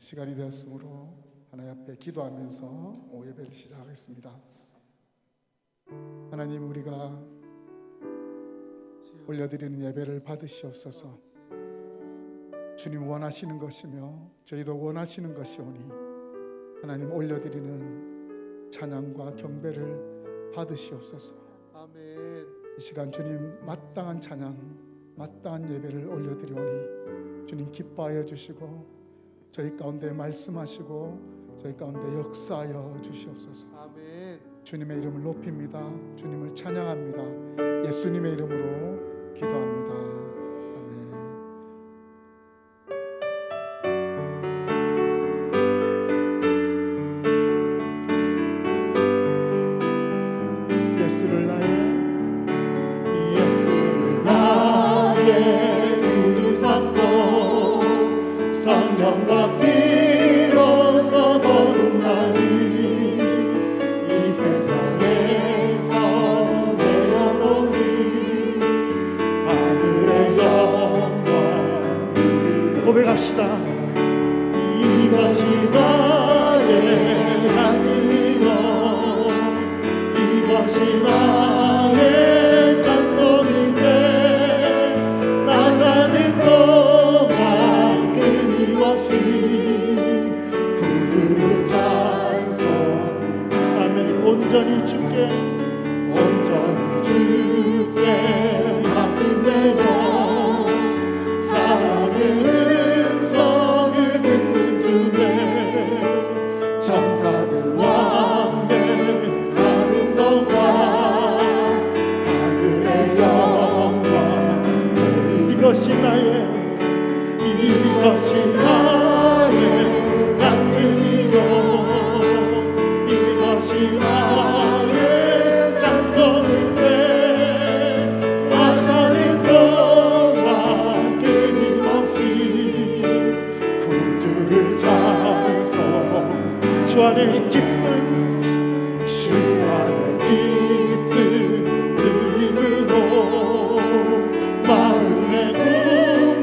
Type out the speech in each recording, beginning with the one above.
시간이 되었으므로 하나님 앞에 기도하면서 예배를 시작하겠습니다. 하나님, 우리가 올려드리는 예배를 받으시옵소서. 주님 원하시는 것이며 저희도 원하시는 것이오니 하나님 올려드리는 찬양과 경배를 받으시옵소서. 아멘. 이 시간 주님 마땅한 찬양, 마땅한 예배를 올려드리오니 주님 기뻐하여 주시고 저희 가운데 말씀하시고 저희 가운데 역사하여 주시옵소서. 아멘. 주님의 이름을 높입니다. 주님을 찬양합니다. 예수님의 이름으로 기도합니다. 아멘. 예수를 나의 구주 삼고 성령과 비로소 거듭나니 이 세상에서 내 영혼이 하늘의 영광 고백합시다. 이것이 나의 간증이요 이것이 나의 찬송인생 나 사는 동안 끊임없이 구주를 찬송 아멘. 온전히 주께 맡긴 대로 사랑의 음성을 듣는 주에 천사들 왕래하는 동안 하늘의 영광 이것이 나의 간증이요 이것이 나의 찬송일세 나 사는 동안 끊임없이 구주를 찬송 주 안에 기쁨 주 안에 기쁨 드림으로 마음의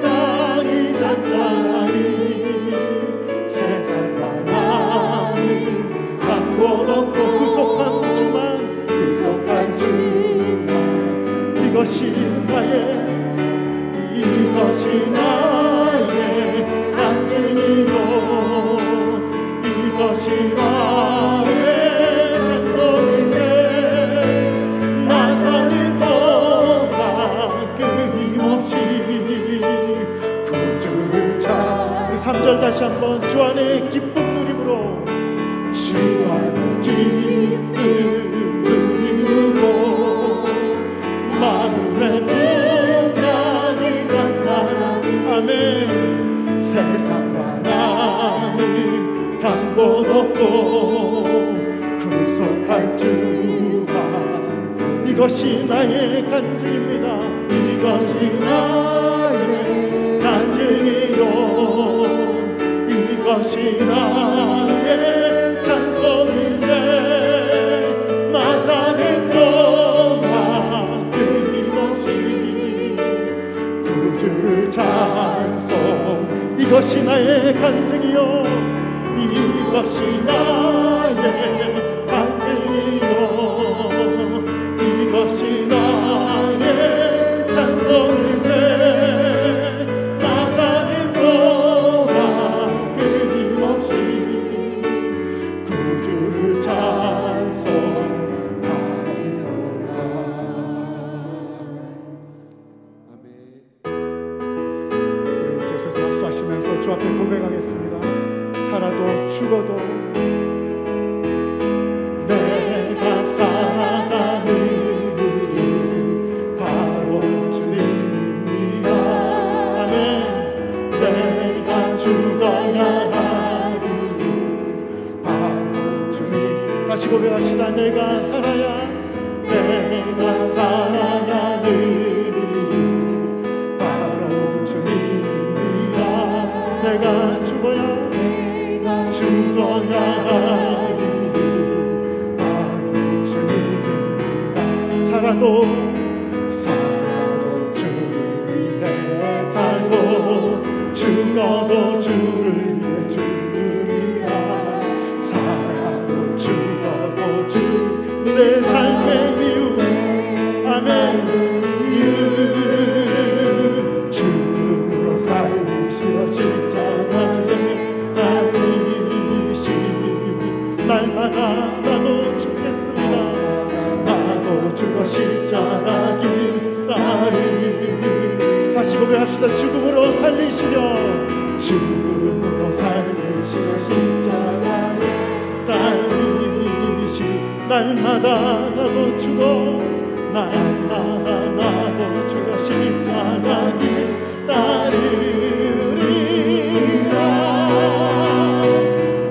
공강이 잔잔하니 세상과 나는 강곳 없고 구속한 주만 이것이 나의 간증이요 이것이 나의 찬송일세 나 사는 동안 끊임없이 구주를 찬 3절 다시 한번 주 안에 기쁜 누림으로 주 안에 기쁜 누림으로 마음의 공간이 잔잔하니 아멘. 세상과 나는 강곳 없고 구속할 주만 이것이 나의 간증입니다. 이것이 나의 간증이요 이것이 나의 찬송일세 나 사는 동안 끊임없이 구주를 찬송 이것이 나의 간증이요 이것이 나의 간증이요 이것이 나의 찬송일세 나 사는 동안 끊임없이 구주를 찬송하리로다. 아멘. 우리 계속해서 박수하시면서 주 앞에 고백하겠습니다. 살아도 죽어도 내가 살아가는 이유 바로 주님입니다. 아멘. 내가 죽어야 할 이유 바로 주님 다시 고백합시다. 내가 살아야 할 이유 바로 주님입니다. 내가 죽어야 할 이유 바로 주님입니다. 살아도 주를 위해 살고 죽어도 주를 위해 날마다 나도 죽어 날마다 나도 죽어 십자가 길 따르리라.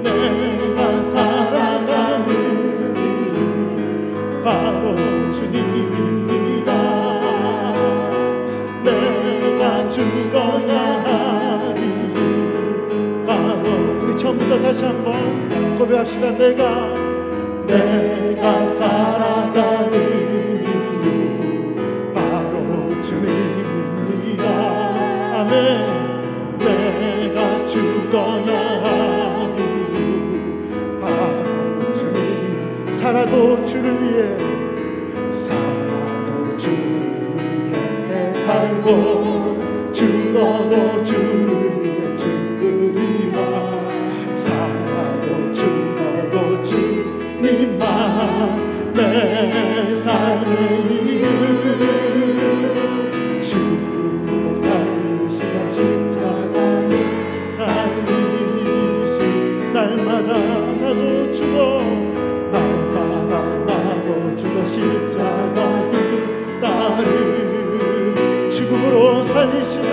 내가 살아가는 이유 바로 주님입니다. 내가 죽어야 할 이유 바로 우리 처음부터 다시 한번 고백합시다. 내가 살아가는 이유 바로 주님입니다. 아멘. 내가 죽어야 할 이유 바로 주님. 살아도 주를 위해 살고 죽어도 주를 위해 죽으리라. 살아도 죽어도 주님만 내 삶의 이유 주로 살리시라. 십자가에 달리시 날마다 나도 죽어 날마다 나도 죽어 십자가 길 따르 죽음으로 살리시려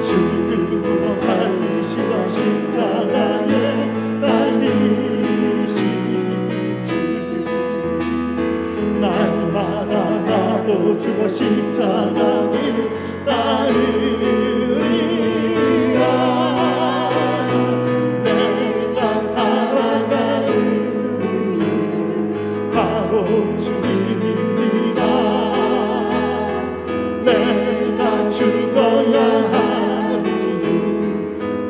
죽음으로 살리시려 십자가에 달리시지 날마다 나도 죽어 십자가 길 따르리라. 내가 살아가는 이유 바로 주님입니다. 내가 죽어야 할 이유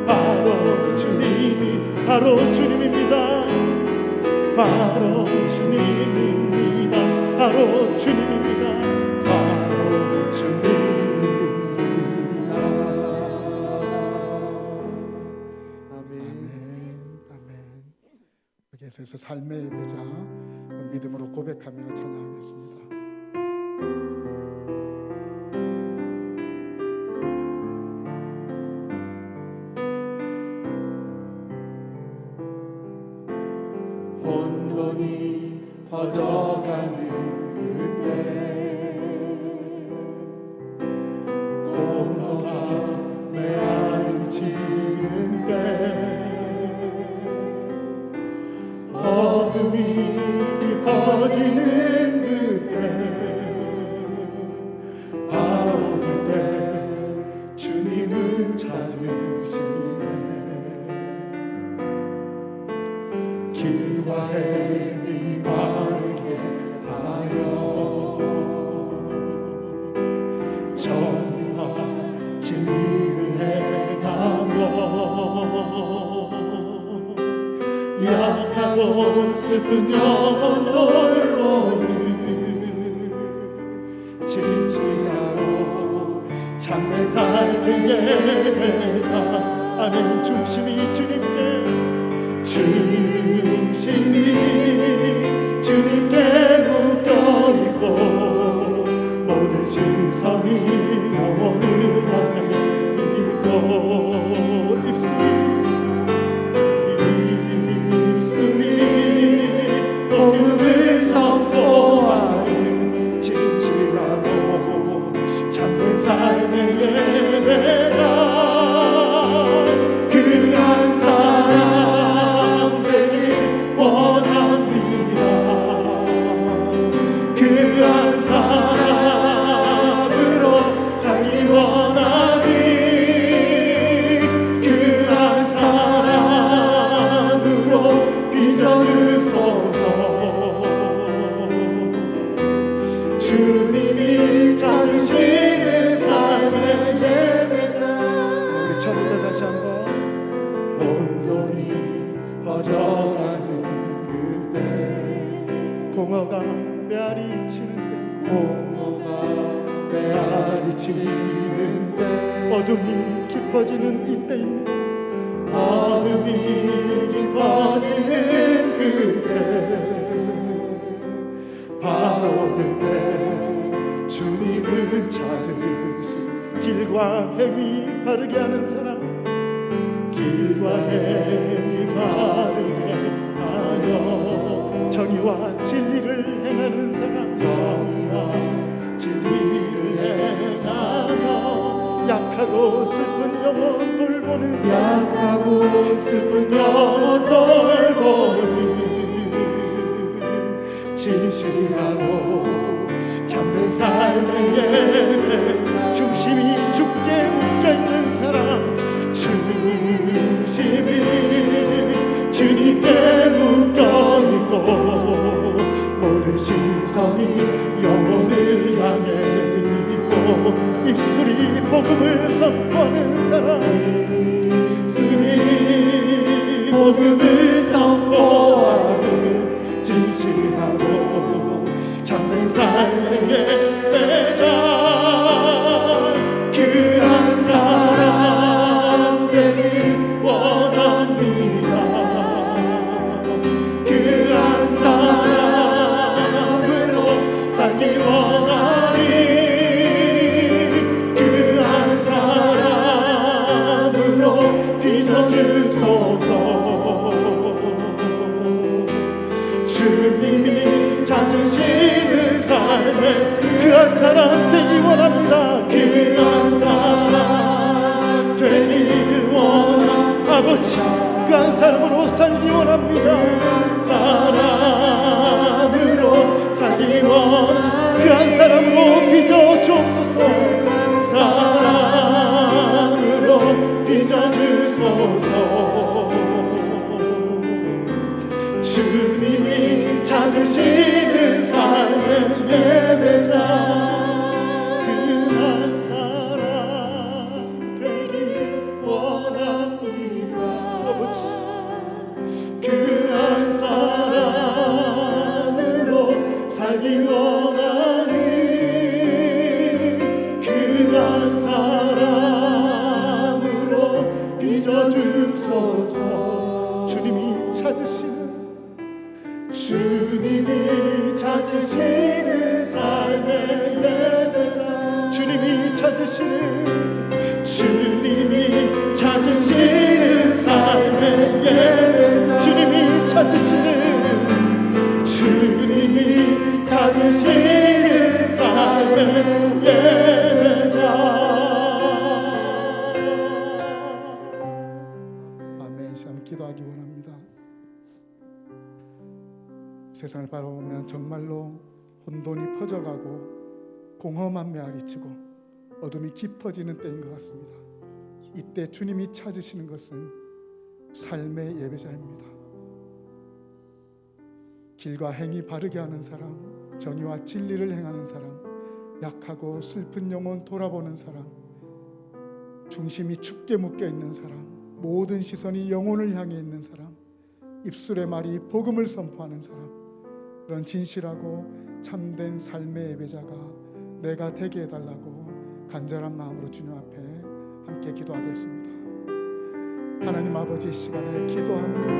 바로 바로 주님입니다. 바로 주님입니다. 바로 주님입니다. 바로 주님입니다. 아멘. 아멘. 여기에서 삶의 예배자 믿음으로 고백하며 찬양하겠습니다. 혼돈이 퍼져가는 그때 공허가 내 안을 치는데 어둠이 깊어지는 그때 바로 그때 주님은 찾으시네. 길과 뱀이 바르게 하여 정의와 진리를 행하며 약하고 슬픈 영혼 돌보는 진실하고 참된 삶의 예배자. 아멘. 중심이 주님께 주님께 묶여있고 모든 시선이 영혼을 향해 있고 입술이 복음을 선포하는 진실하고 참된 삶의 예배다. 그한 사람 원합니다. 그한 사람으로 살기 원하니 그한 사람으로 빚어주소서. 주님이 찾으시는 삶의 예배자. 우리 처음부터 다시 한번 온돈이 퍼져가는 그때 공허가 메아리 치는데 어둠이 깊어지는 이때입니다. 어둠이 깊어지는 그때 바로 그때 주님은 찾으시. 길과 행위 바르게 하는 사람 길과 행위 바르게 하여 정의와 진리를 행하는 사람, 정의와 진리를 행하며 약하고 슬픈 영혼 돌보는 사람, 약하고 슬픈 영혼 돌보는 진실하고 참된 삶의 예배, 중심이 죽게 묶여있는 사람, 중심이 주님께 묶여있고 모든 시선이 영혼을 향해 있고 입술이 복음을 선포하는 사람, 입술이 복음을 선포하는 진실하고 참된 삶의 예배자, 그한 사람 되길 원합니다. 그한 사람으로 살기 원하니 그한 사람으로 빚어주소서. 주님이 찾으시는 삶에 그한 사람 되기 원합니다. 그한 사람 되길 원합니다. 아버지, 그한 사람으로 살기 원합니다. 사람으로 살기 원합니다. 그한 사람으로 빚어 주옵소서. 사랑으로 빚어주소서. 주님이 찾으시는 삶의 예배자, 그한 사람 되기 원합니다. 아버지, 그한 사람으로 살기 원하니 그한 사람으로 빚어주소서. 주님이 찾으시는 주님이 찾으시는 삶의 예배자, 주님이 찾으시는 주님이 찾으시는 삶의 예배자, 주님이 찾으시는 주님이 찾으시는 삶의 예배자. 아멘. 시간 기도하기 원합니다. 세상을 바라보면 정말로 혼돈이 퍼져가고 공허만 메아리치고 어둠이 깊어지는 때인 것 같습니다. 이때 주님이 찾으시는 것은 삶의 예배자입니다. 길과 행위 바르게 하는 사람, 정의와 진리를 행하는 사람, 약하고 슬픈 영혼 돌아보는 사람, 중심이 춥게 묶여 있는 사람, 모든 시선이 영혼을 향해 있는 사람, 입술의 말이 복음을 선포하는 사람, 그런 진실하고 참된 삶의 예배자가 내가 되게 해달라고 간절한 마음으로 주님 앞에 함께 기도하겠습니다. 하나님 아버지, 이 시간에 기도합니다.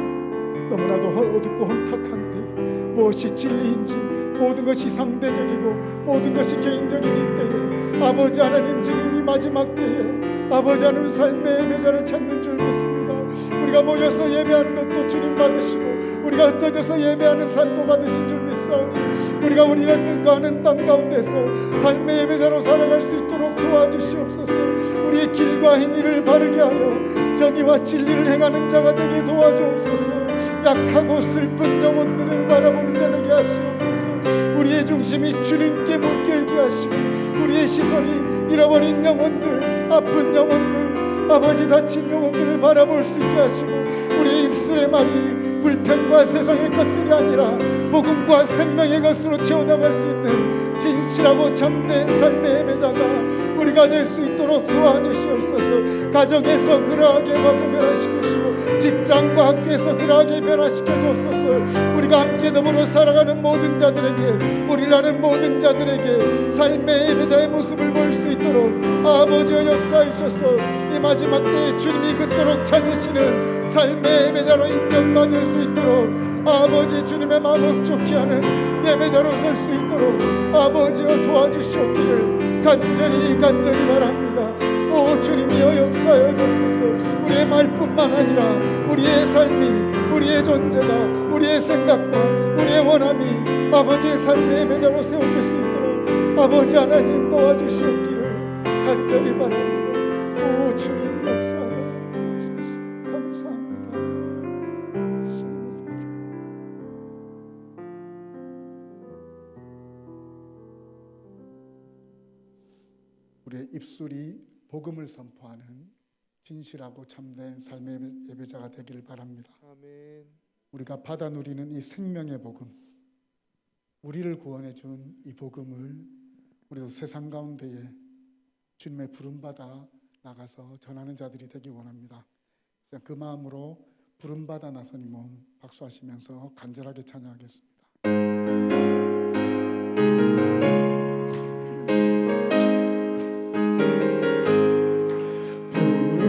너무나도 어둡고 혼탁한데 무엇이 진리인지, 모든 것이 상대적이고 모든 것이 개인적인 이때에 아버지 하나님, 지금 이 마지막 때에 아버지 하나님 삶의 예배자를 찾는 줄 믿습니다. 우리가 모여서 예배하는 것도 주님 받으시고 우리가 흩어져서 예배하는 삶도 받으신 줄 믿사오니 우리가 뜻하는 땅 가운데서 삶의 예배자로 살아갈 수 있도록 도와주시옵소서. 우리의 길과 행위를 바르게 하여 정의와 진리를 행하는 자가 되게 도와주옵소서. 약하고 슬픈 영혼들을 바라보는 자 되게 하시옵소서. 우리의 중심이 주님께 묶여있게 하시고 우리의 시선이 잃어버린 영혼들, 아픈 영혼들, 아버지 다친 영혼들을 바라볼 수 있게 하시고 우리의 입술의 말이 불평과 세상의 것들이 아니라 복음과 생명의 것으로 채워나갈 수 있는 진실하고 참된 삶의 예배자가 우리가 될 수 있도록 도와주시옵소서. 가정에서 그러하게 변화시키시고 직장과 학교에서 그러하게 변화시켜 주옵소서. 우리가 함께 더불어 살아가는 모든 자들에게, 우리를 아는 모든 자들에게 삶의 예배자의 모습을 볼 수 있도록 아버지의 역사해 주셔서 이 마지막 때에 주님이 그토록 찾으시는 삶의 예배자로 인정받을 수 있도록 아버지 주님의 마음을 좋게 하는 예배자로 설 수 있도록 아버지여 도와주시옵기를 간절히 바랍니다. 오 주님이여 역사하여 주옵소서. 우리의 말뿐만 아니라 우리의 삶이, 우리의 존재가, 우리의 생각과 우리의 원함이 아버지의 삶의 예배자로 세워질 수 있도록 아버지 하나님 도와주시옵기를 간절히 바랍니다. 오 주님 역사하여 주옵소서. 감사합니다. 예수님 이름으로. 우리의 입술이 복음을 선포하는 진실하고 참된 삶의 예배자가 되기를 바랍니다. 아멘. 우리가 받아 누리는 이 생명의 복음, 우리를 구원해 준 이 복음을 우리도 세상 가운데에 주님의 부름받아 나가서 전하는 자들이 되기 원합니다. 그 마음으로 부름받아 나선 이 몸 박수하시면서 간절하게 찬양하겠습니다.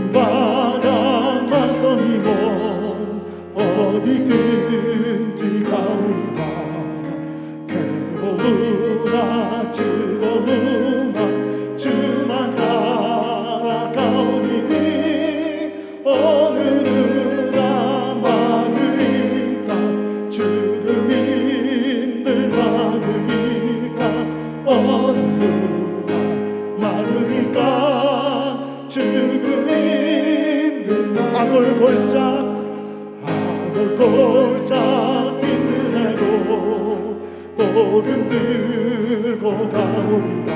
부름받아 나선 이 몸 어디든지 가오리다. 괴로우나 즐거우나 주만 따라가오리니 오늘은 막으리까 죽음인들 막으리까 오늘은 막으리까 죽음인들 아골골짝 빈들에도 복음 들고 가오리다.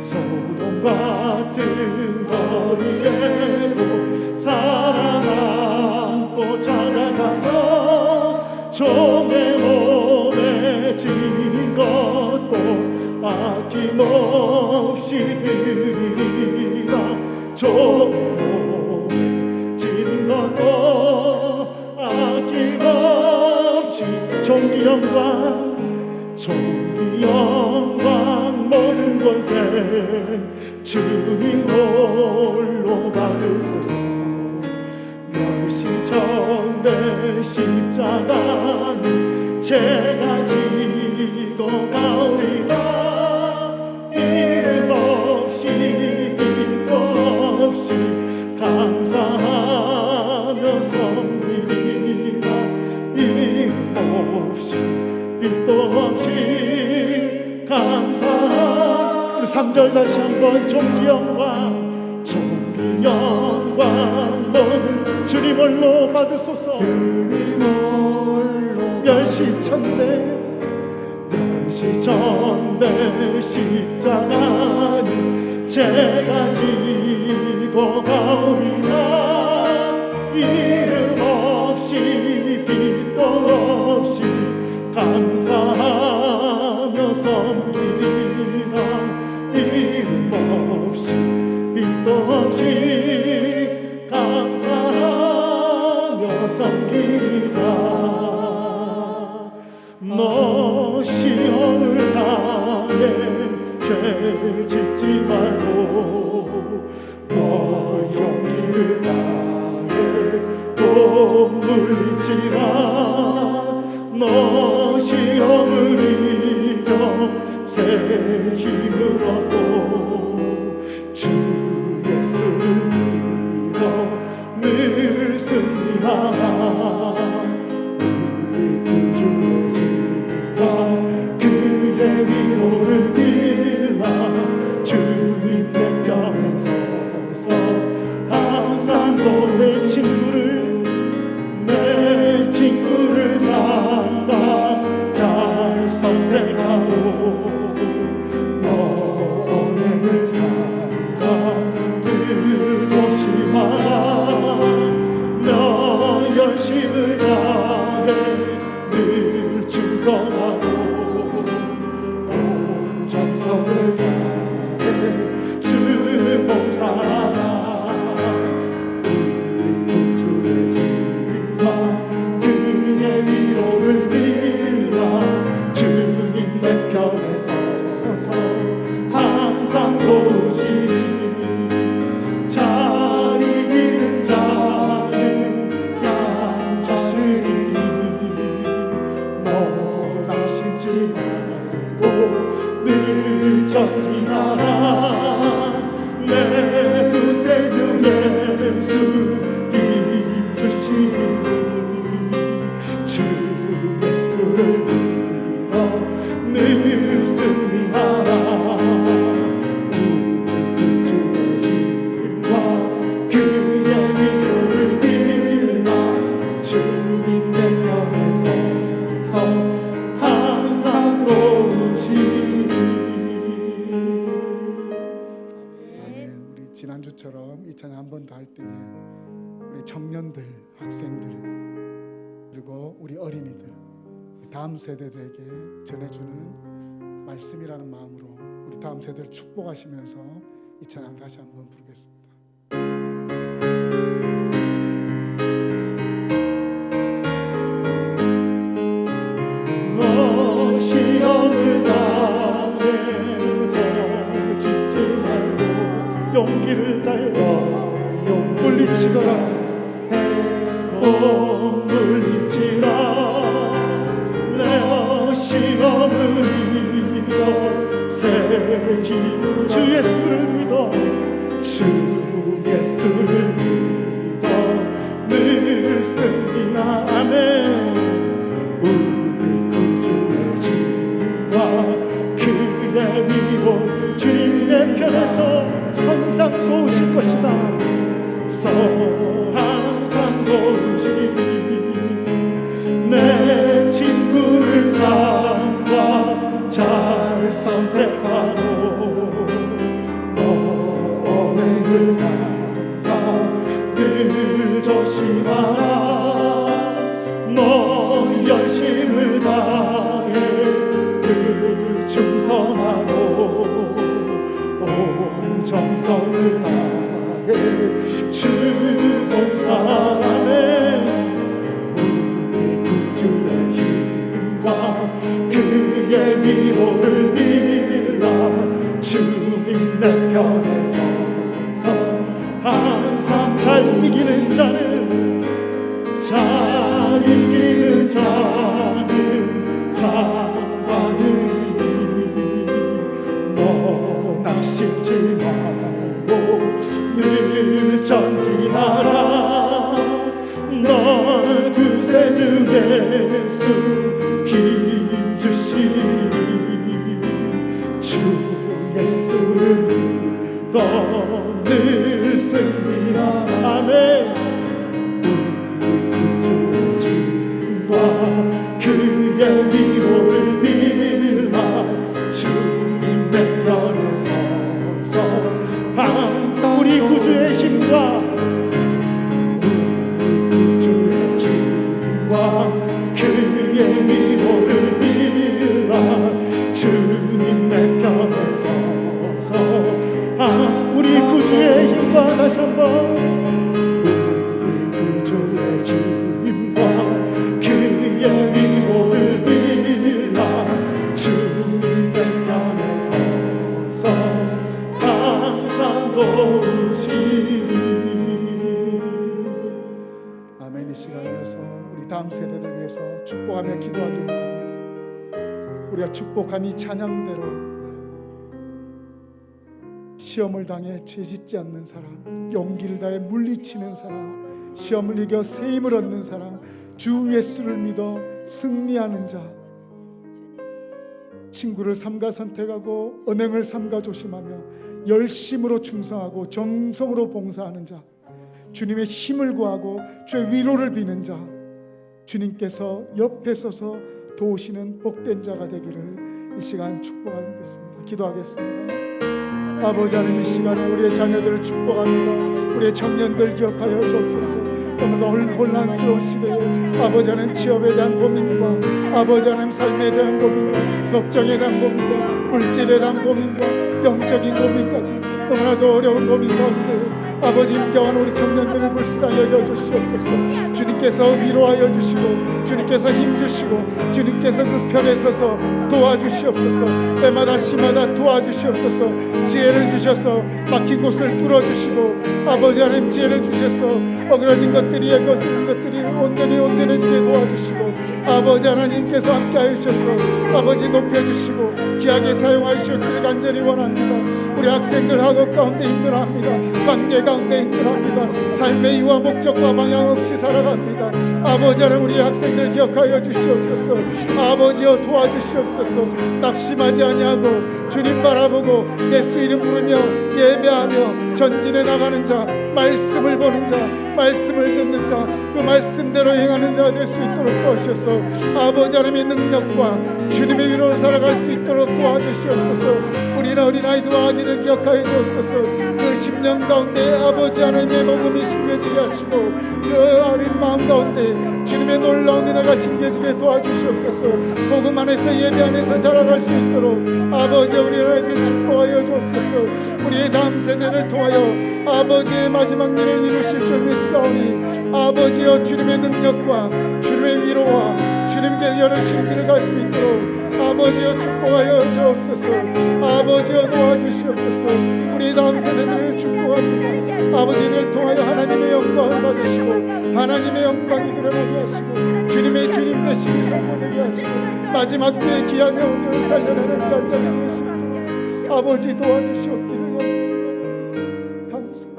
소돔 같은 거리에도 사랑안고 찾아가서 종의 몸에 지닌 것도 아낌없이 드리리라. 종의 몸에 지닌 것도 아낌없이 종기 영광 모든 권세 주님 홀로 받으소서. 멸시정대 십자가는 제가 지고 가오리다. 이름 없이 빛도 없이 감사하며 섬기리라. 이름 없이 빛도 없이 감사하며. 우리 3절 다시 한번 종기 영광 모든 주님 홀로 받으소서. 주님 홀로 멸시천대 십자가는 제가 지고 가오리다. 이름 없이 빛도 없이 감사하며 섬기리라. 이름 없이 빛도 없이 감사하며 섬기리라. 너 시험을 당해 죄 짓지 말고 너 용기를 다해 꼭 물리치라. 너 시험을 이겨 새 힘을 얻고 주 예수를 믿어 늘 승리하라. 우리 구주의 힘과 그의 위로를 빌라. 주님 내 편에 서서 항상 내 친구를 상담 잘 선택하고 너 언행을 삼가 늘 조심하라. 너 열심을 다해 늘 충성하고 온 정성을 다해 주 봉사하라. 그의 위로를 빌라. 주님 내 편에 서서 항상 도우시니 잘 이기는 자는 양자시리니 너 낙심치 말고 늘 전진하라. 내 구세주 예수 힘주시니 주 예수 늘 승리하라. 우리 구주의 힘과 그의 위로를 빌라 주님 내 편에 서서 항상 도우시리. 우리 지난주처럼 이 찬양 한 번 더 할 때에 우리 청년들, 학생들, 그리고 우리 어린이들, 다음 세대들에게 전해주는 말씀이라는 마음으로 우리 다음 세대를 축복하시면서 이 찬양 다시 한번 부르겠습니다. 너 시험을 당해서 지지 말고 용기를 다해 물리치거라 물리치라. 내 시험을 이겨 새기는 주 예수를 믿어. 주 예수를 믿어 늘 승리하네. 우리 구주의 힘과 그의 위로 주님 내 편에서 항상 도우실 것이다. 항상 도우시니 내 친구를 삼가 잘 선택하고 너 언행을 삼가 늘 조심하라. 너 열심을 다해 늘 충성하고 온 정성을 다해 주 봉사하네. 우리 구주의 힘과 그의 위로를 빌라 주님 내 편에 서서 항상 잘 이기는 자는 상 받으리. 너 낙심치 말고 늘 전진하라. 널 구세주 예수 힘주시리. 주 예수를 믿어 늘 승리하라. 아멘. 우리 구주의 힘과 그의 위로를 빌라 주님 내 편에 서서 항상 우리 구주의 힘과 그의 위로를 빌라 주님 내 편에 서서 우리 구주의 힘과 다시 한번 우리 구주의 힘과 그의 위로를 빌라 주님 내 편에 서서 항상 도우시리. 아멘. 이 시간에서 우리 다음 세대들 위해서 축복하며 기도하기 원합니다. 우리가 축복한 이 찬양대로 시험을 당해 죄짓지 않는 사람, 용기를 다해 물리치는 사람, 시험을 이겨 새 힘을 얻는 사람, 주 예수를 믿어 승리하는 자, 친구를 삼가 선택하고 언행을 삼가 조심하며 열심으로 충성하고 정성으로 봉사하는 자, 주님의 힘을 구하고 주의 위로를 비는 자, 주님께서 옆에 서서 도우시는 복된 자가 되기를 이 시간 축복하겠습니다. 기도하겠습니다. 아버지 하나님, 이 시간에 우리의 자녀들을 축복합니다. 우리의 청년들 기억하여 주옵소서. 오늘도 혼란스러운 시대에 아버지 하나님 취업에 대한 고민과 아버지 하나님 삶에 대한 고민과 걱정에 대한 고민과 물질에 대한 고민과 영적인 고민까지 너무나도 어려운 고민 가운데 아버지 임경한 우리 청년들을 불쌍히 주시옵소서. 주님께서 위로하여 주시고 주님께서 힘주시고 주님께서 그 편에 서서 도와주시옵소서. 때마다 시마다 도와주시옵소서. 지혜를 주셔서 막힌 곳을 뚫어주시고 아버지 하나님 지혜를 주셔서 어그러진 것들 것들이 거스른 것들이 온전해지게 도와주시고 아버지 하나님께서 함께하여 주셔서 아버지 높여주시고 귀하게 사용하시옵기를 간절히 원합니다. 우리 학생들 학업 가운데 힘들어합니다. 관계 가운데 힘들어합니다. 삶의 이유와 목적과 방향 없이 살아갑니다. 아버지 하나님 우리 학생들 기억하여 주시옵소서. 아버지여 도와주시옵소서. 낙심하지 아니하고 주님 바라보고 예수 이름 부르며 예배하며 전진해 나가는 자, 말씀을 보는 자, 말씀을 듣는 자, 그 말씀대로 행하는 자가 될 수 있도록 도와주셔서 아버지 하나님의 능력과 주님의 위로로 살아갈 수 있도록 도와주시옵소서. 우리는 어린아이들과 아기를 기억하여 주옵소서. 그 10년 가운데 아버지 하나님의 복음이 심겨지게 하시고 그 어린 마음 가운데 주님의 놀라운 은혜가 심겨지게 도와주시옵소서. 복음 안에서 예배 안에서 자라갈 수 있도록 아버지 우리 아이들 축복하여 주옵소서. 우리의 다음 세대를 통하여 아버지의 마지막 일을 이루실 줄 믿사오니 아버지여 주님의 능력과 주님의 위로와 주님께 열으신 길을 갈 수 있도록 아버지여 축복하여 주옵소서. 아버지여 도와주시옵소서. 우리 다음 세대들을 축복합니다. 아버지를 통하여 하나님의 영광을 받으시고 하나님의 영광이 드러나게 하시고 주님의 주님 되심이 선포되게 하시고 마지막 때의 귀한 영혼들을 살려내는 간절히 될 수 있도록 아버지 도와주시옵기를 감사합니다.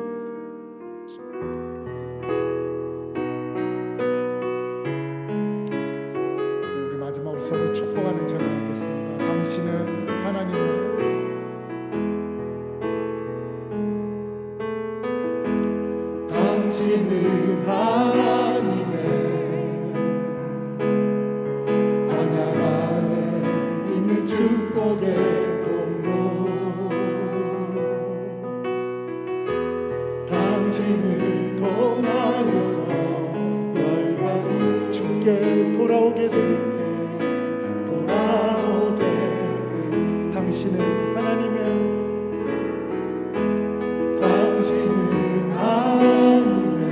우리 마지막으로 서로 축복하는 자가 있겠습니다. 당신은 하나님의 당신은 하나님의 언약 안에 있는 축복의 통로 당신을 통하여서 열방이 주께 돌아오게 되리 당신은 하나님의 당신은 하나님의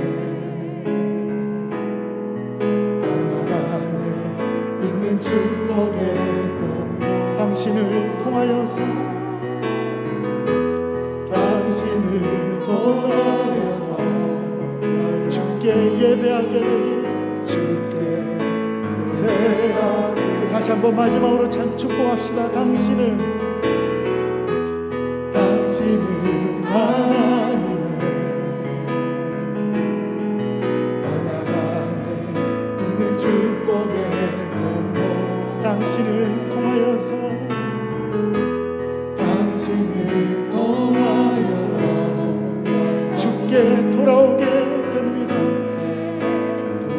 언약 안에 있는 축복의 동 당신을 통하여서 주께 예배하게 되니 주께 예배하게 다시 한번 마지막으로 참 축복합시다. 당신은 하나님의 언약 안에 있는 축복의 통로 당신을 통하여서 주께 돌아오게 됩니다.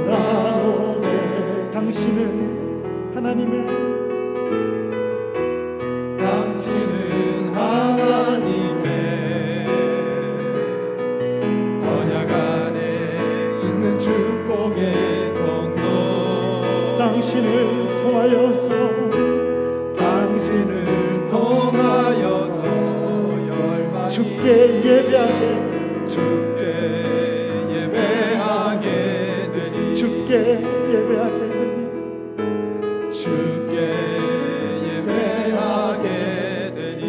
돌아오게 당신은 하나님의 언약 안에 있는 축복의 통로 당신을 통하여서 열방이 주께 예배하게 되니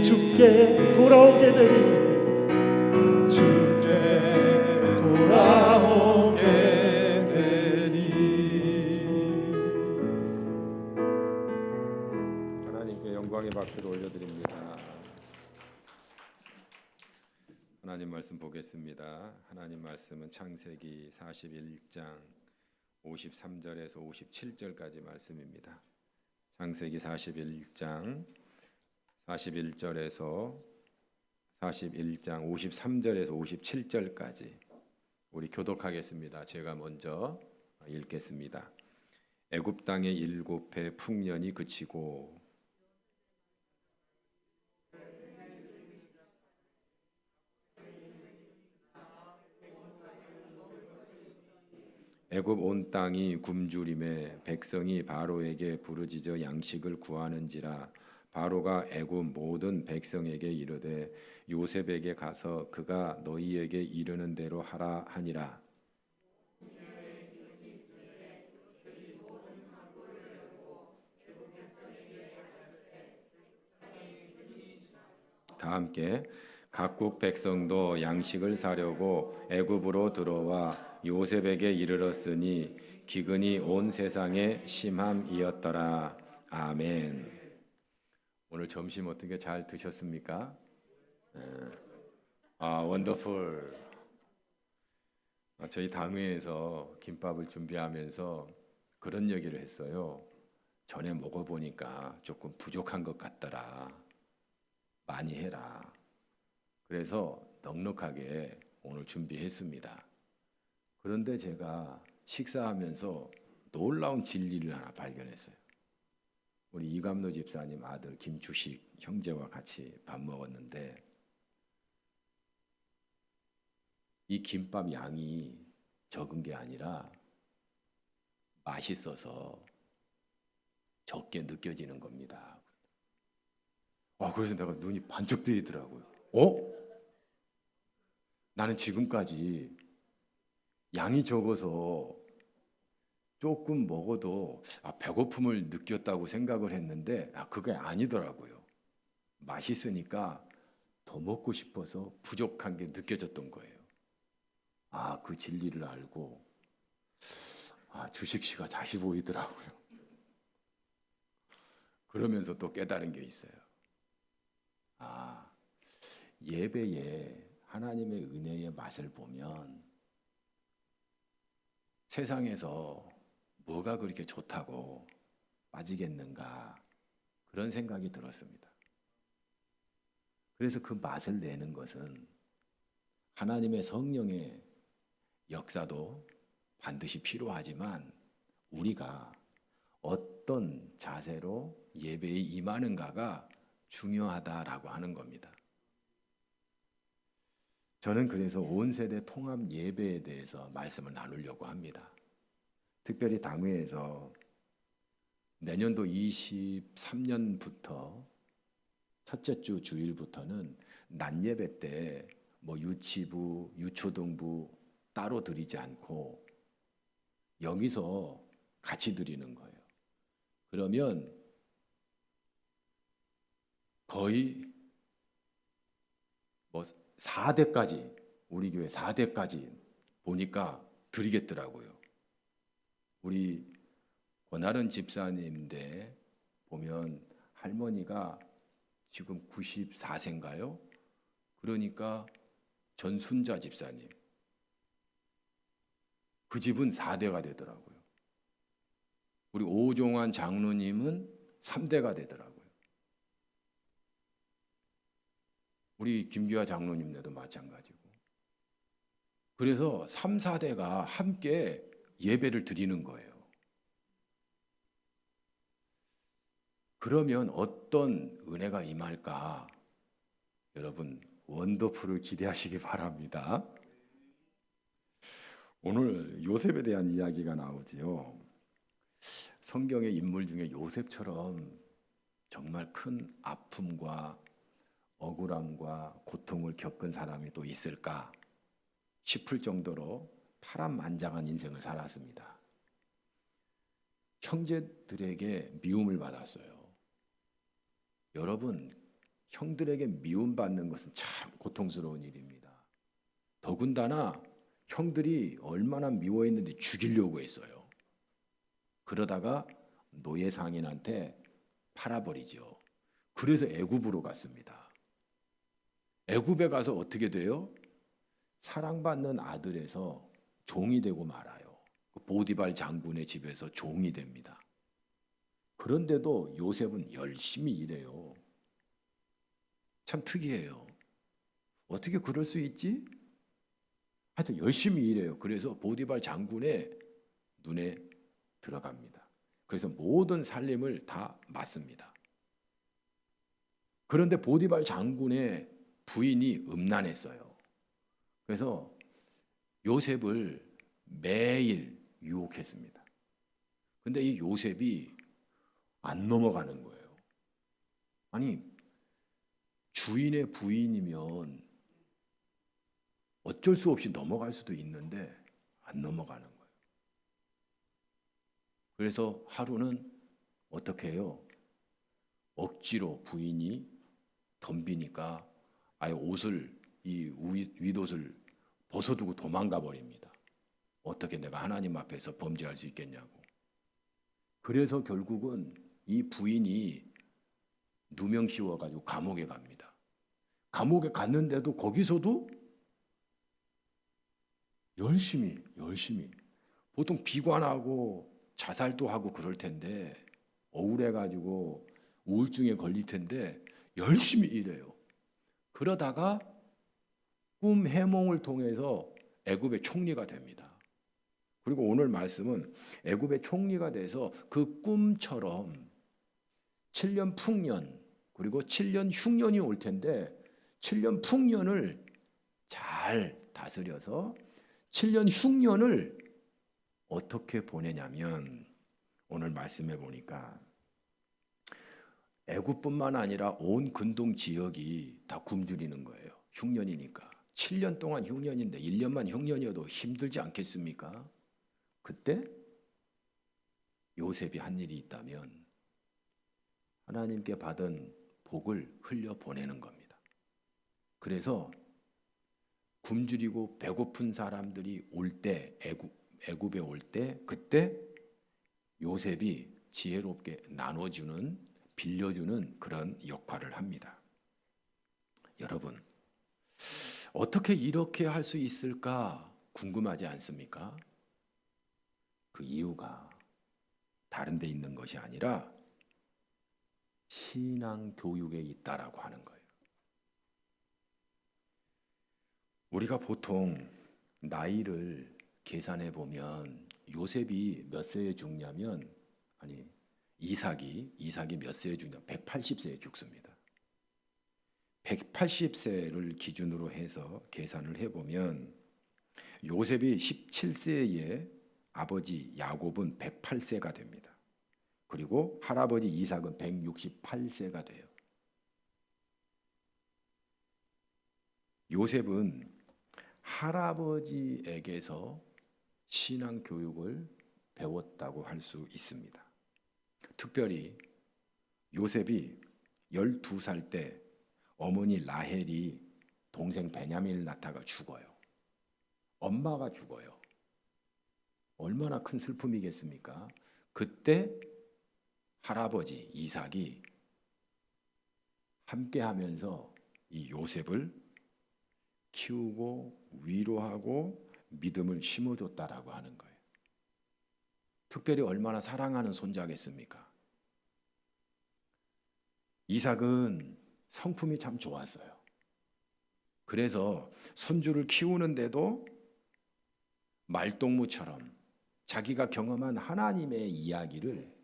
주께 돌아오게 되니 하나님께 영광의 박수를 올려드립니다. 하나님 말씀 보겠습니다. 하나님 말씀은 창세기 41장 53절에서 57절까지 말씀입니다. 창세기 41장 41절에서 41장 53절에서 57절까지 우리 교독하겠습니다. 제가 먼저 읽겠습니다. 애굽 땅의 7해 풍년이 그치고 애굽 온 땅이 굶주림에 백성이 바로에게 부르짖어 양식을 구하는지라 바로가 애굽 모든 백성에게 이르되 요셉에게 가서 그가 너희에게 이르는 대로 하라 하니라. 다 함께 각국 백성도 양식을 사려고 애굽으로 들어와 요셉에게 이르렀으니 기근이 온 세상에 심함이었더라. 아멘. 오늘 점심 어떻게 잘 드셨습니까? 원더풀. 저희 당회에서 김밥을 준비하면서 그런 얘기를 했어요. 전에 먹어보니까 조금 부족한 것 같더라. 많이 해라. 그래서 넉넉하게 오늘 준비했습니다. 그런데 제가 식사하면서 놀라운 진리를 하나 발견했어요. 우리 이감노 집사님 아들 김주식 형제와 같이 밥 먹었는데 이 김밥 양이 적은 게 아니라 맛있어서 적게 느껴지는 겁니다. 그래서 내가 눈이 반짝 뜨이더라고요. 나는 지금까지 양이 적어서 조금 먹어도 배고픔을 느꼈다고 생각을 했는데 그게 아니더라고요. 맛있으니까 더 먹고 싶어서 부족한 게 느껴졌던 거예요. 그 진리를 알고 주식 씨가 다시 보이더라고요. 그러면서 또 깨달은 게 있어요. 예배에 하나님의 은혜의 맛을 보면 세상에서 뭐가 그렇게 좋다고 빠지겠는가 그런 생각이 들었습니다. 그래서 그 맛을 내는 것은 하나님의 성령의 역사도 반드시 필요하지만 우리가 어떤 자세로 예배에 임하는가가 중요하다라고 하는 겁니다. 저는 그래서 온 세대 통합 예배에 대해서 말씀을 나누려고 합니다. 특별히 당회에서 내년도 23년부터 첫째 주 주일부터는 낮 예배 때 유치부, 유초등부 따로 드리지 않고 여기서 같이 드리는 거예요. 그러면 거의 4대까지 우리 교회 4대까지 보니까 드리겠더라고요. 우리 권하른 집사님인데 보면 할머니가 지금 94세인가요? 그러니까 전순자 집사님 그 집은 4대가 되더라고요. 우리 오종환 장로님은 3대가 되더라고요. 우리 김규하 장로님네도 마찬가지고. 그래서 3, 4대가 함께 예배를 드리는 거예요. 그러면 어떤 은혜가 임할까? 여러분 원더풀을 기대하시기 바랍니다. 오늘 요셉에 대한 이야기가 나오지요. 성경의 인물 중에 요셉처럼 정말 큰 아픔과 억울함과 고통을 겪은 사람이 또 있을까 싶을 정도로 파란만장한 인생을 살았습니다. 형제들에게 미움을 받았어요. 여러분, 형들에게 미움받는 것은 참 고통스러운 일입니다. 더군다나 형들이 얼마나 미워했는데 죽이려고 했어요. 그러다가 노예 상인한테 팔아버리죠. 그래서 애굽으로 갔습니다. 애굽에 가서 어떻게 돼요? 사랑받는 아들에서 종이 되고 말아요. 보디발 장군의 집에서 종이 됩니다. 그런데도 요셉은 열심히 일해요. 참 특이해요. 어떻게 그럴 수 있지? 하여튼 열심히 일해요. 그래서 보디발 장군의 눈에 들어갑니다. 그래서 모든 살림을 다 맡습니다. 그런데 보디발 장군의 부인이 음란했어요. 그래서 요셉을 매일 유혹했습니다. 근데 이 요셉이 안 넘어가는 거예요. 아니, 주인의 부인이면 어쩔 수 없이 넘어갈 수도 있는데 안 넘어가는 거예요. 그래서 하루는 어떻게 해요? 억지로 부인이 덤비니까 아예 옷을 이 윗옷을 벗어두고 도망가 버립니다. 어떻게 내가 하나님 앞에서 범죄할 수 있겠냐고. 그래서 결국은 이 부인이 누명 씌워가지고 감옥에 갑니다. 감옥에 갔는데도 거기서도 열심히 보통 비관하고 자살도 하고 그럴 텐데 억울해가지고 우울증에 걸릴 텐데 열심히 일해요. 그러다가 꿈 해몽을 통해서 애굽의 총리가 됩니다. 그리고 오늘 말씀은 애굽의 총리가 돼서 그 꿈처럼 7년 풍년 그리고 7년 흉년이 올 텐데 7년 풍년을 잘 다스려서 7년 흉년을 어떻게 보내냐면 오늘 말씀해 보니까 애굽뿐만 아니라 온 근동 지역이 다 굶주리는 거예요. 흉년이니까. 7년 동안 흉년인데 1년만 흉년이어도 힘들지 않겠습니까? 그때 요셉이 한 일이 있다면 하나님께 받은 복을 흘려보내는 겁니다. 그래서 굶주리고 배고픈 사람들이 올 때 애굽에 올 때 그때 요셉이 지혜롭게 나눠주는 빌려주는 그런 역할을 합니다. 여러분 어떻게 이렇게 할 수 있을까 궁금하지 않습니까? 그 이유가 다른 데 있는 것이 아니라 신앙 교육에 있다라고 하는 거예요. 우리가 보통 나이를 계산해 보면 요셉이 몇 세에 죽냐면 이삭이 몇 세에 죽냐? 180세에 죽습니다. 180세를 기준으로 해서 계산을 해보면 요셉이 17세에 아버지 야곱은 108세가 됩니다. 그리고 할아버지 이삭은 168세가 돼요. 요셉은 할아버지에게서 신앙 교육을 배웠다고 할 수 있습니다. 특별히 요셉이 12살 때 어머니 라헬이 동생 베냐민을 낳다가 죽어요. 엄마가 죽어요. 얼마나 큰 슬픔이겠습니까? 그때 할아버지 이삭이 함께하면서 이 요셉을 키우고 위로하고 믿음을 심어줬다라고 하는 거예요. 특별히 얼마나 사랑하는 손자겠습니까? 이삭은 성품이 참 좋았어요. 그래서 손주를 키우는데도 말동무처럼 자기가 경험한 하나님의 이야기를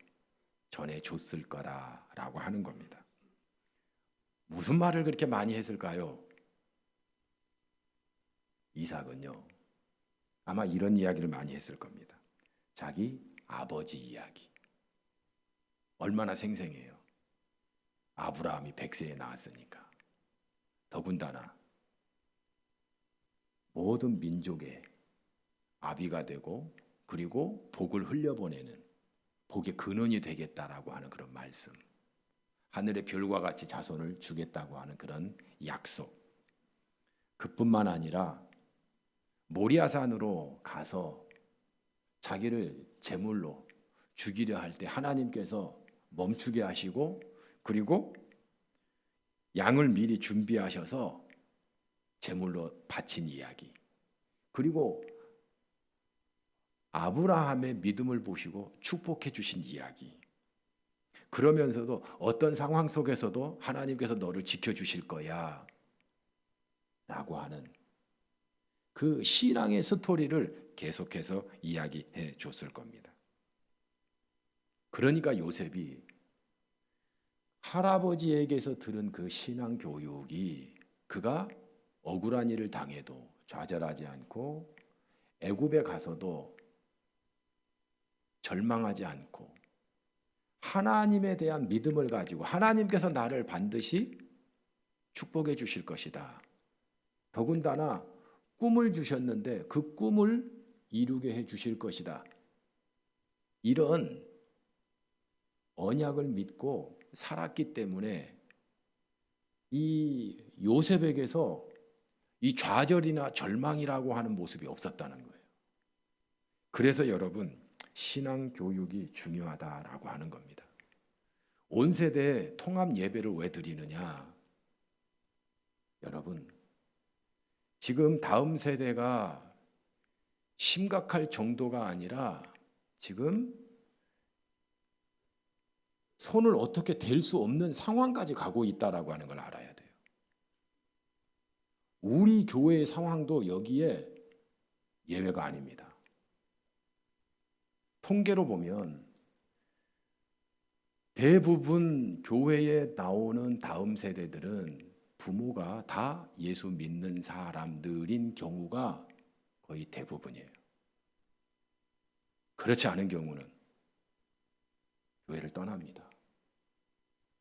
전해줬을 거라고 하는 겁니다. 무슨 말을 그렇게 많이 했을까요? 이삭은요, 아마 이런 이야기를 많이 했을 겁니다. 자기 아버지 이야기. 얼마나 생생해요. 아브라함이 100세에 나왔으니까. 더군다나 모든 민족의 아비가 되고 그리고 복을 흘려보내는 복의 근원이 되겠다라고 하는 그런 말씀. 하늘의 별과 같이 자손을 주겠다고 하는 그런 약속. 그뿐만 아니라 모리아산으로 가서 자기를 제물로 죽이려 할 때 하나님께서 멈추게 하시고 그리고 양을 미리 준비하셔서 제물로 바친 이야기. 그리고 아브라함의 믿음을 보시고 축복해 주신 이야기. 그러면서도 어떤 상황 속에서도 하나님께서 너를 지켜주실 거야 라고 하는 그 신앙의 스토리를 계속해서 이야기해 줬을 겁니다. 그러니까 요셉이 할아버지에게서 들은 그 신앙 교육이 그가 억울한 일을 당해도 좌절하지 않고 애굽에 가서도 절망하지 않고 하나님에 대한 믿음을 가지고 하나님께서 나를 반드시 축복해 주실 것이다. 더군다나 꿈을 주셨는데 그 꿈을 이루게 해 주실 것이다. 이런 언약을 믿고 살았기 때문에 이 요셉에게서 이 좌절이나 절망이라고 하는 모습이 없었다는 거예요. 그래서 여러분, 신앙 교육이 중요하다라고 하는 겁니다. 온 세대 통합 예배를 왜 드리느냐? 여러분, 지금 다음 세대가 심각할 정도가 아니라 지금 손을 어떻게 댈 수 없는 상황까지 가고 있다라고 하는 걸 알아야 돼요. 우리 교회의 상황도 여기에 예외가 아닙니다. 통계로 보면 대부분 교회에 나오는 다음 세대들은 부모가 다 예수 믿는 사람들인 경우가 거의 대부분이에요. 그렇지 않은 경우는 교회를 떠납니다.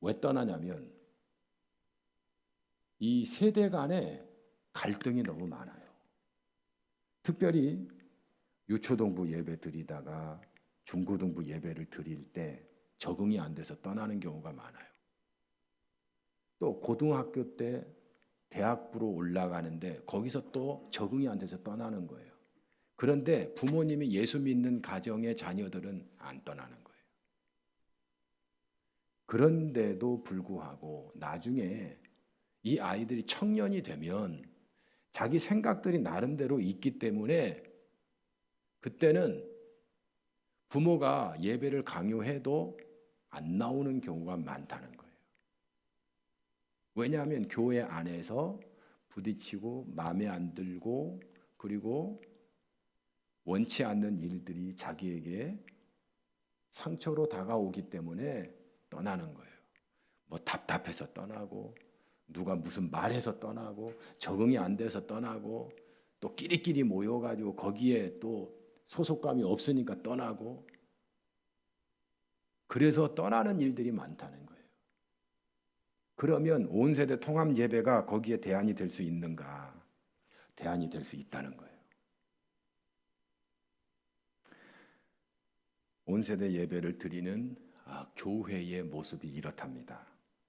왜 떠나냐면 이 세대 간에 갈등이 너무 많아요. 특별히 유초동부 예배 드리다가 중고등부 예배를 드릴 때 적응이 안 돼서 떠나는 경우가 많아요. 또 고등학교 때 대학부로 올라가는데 거기서 또 적응이 안 돼서 떠나는 거예요. 그런데 부모님이 예수 믿는 가정의 자녀들은 안 떠나는 거예요. 그런데도 불구하고 나중에 이 아이들이 청년이 되면 자기 생각들이 나름대로 있기 때문에 그때는 부모가 예배를 강요해도 안 나오는 경우가 많다는 거예요. 왜냐하면 교회 안에서 부딪히고 마음에 안 들고 그리고 원치 않는 일들이 자기에게 상처로 다가오기 때문에 떠나는 거예요. 뭐 답답해서 떠나고 누가 무슨 말해서 떠나고 적응이 안 돼서 떠나고 또 끼리끼리 모여가지고 거기에 또 소속감이 없으니까 떠나고 그래서 떠나는 일들이 많다는 거예요. 그러면 온 세대 통합 예배가 거기에 대안이 될 수 있는가? 대안이 될 수 있다는 거예요. 온 세대 예배를 드리는 교회의 모습이 이렇답니다.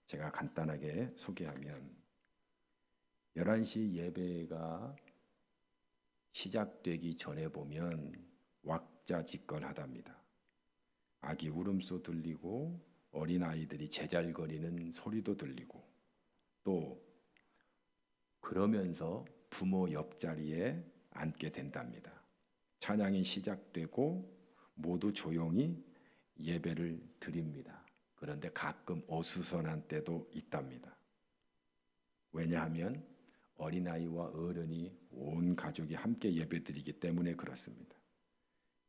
제가 간단하게 소개하면 11시 예배가 시작되기 전에 보면 왁자지껄하답니다. 아기 울음소 들리고 어린아이들이 제잘거리는 소리도 들리고 또 그러면서 부모 옆자리에 앉게 된답니다. 찬양이 시작되고 모두 조용히 예배를 드립니다. 그런데 가끔 어수선한 때도 있답니다. 왜냐하면 어린아이와 어른이 온 가족이 함께 예배드리기 때문에 그렇습니다.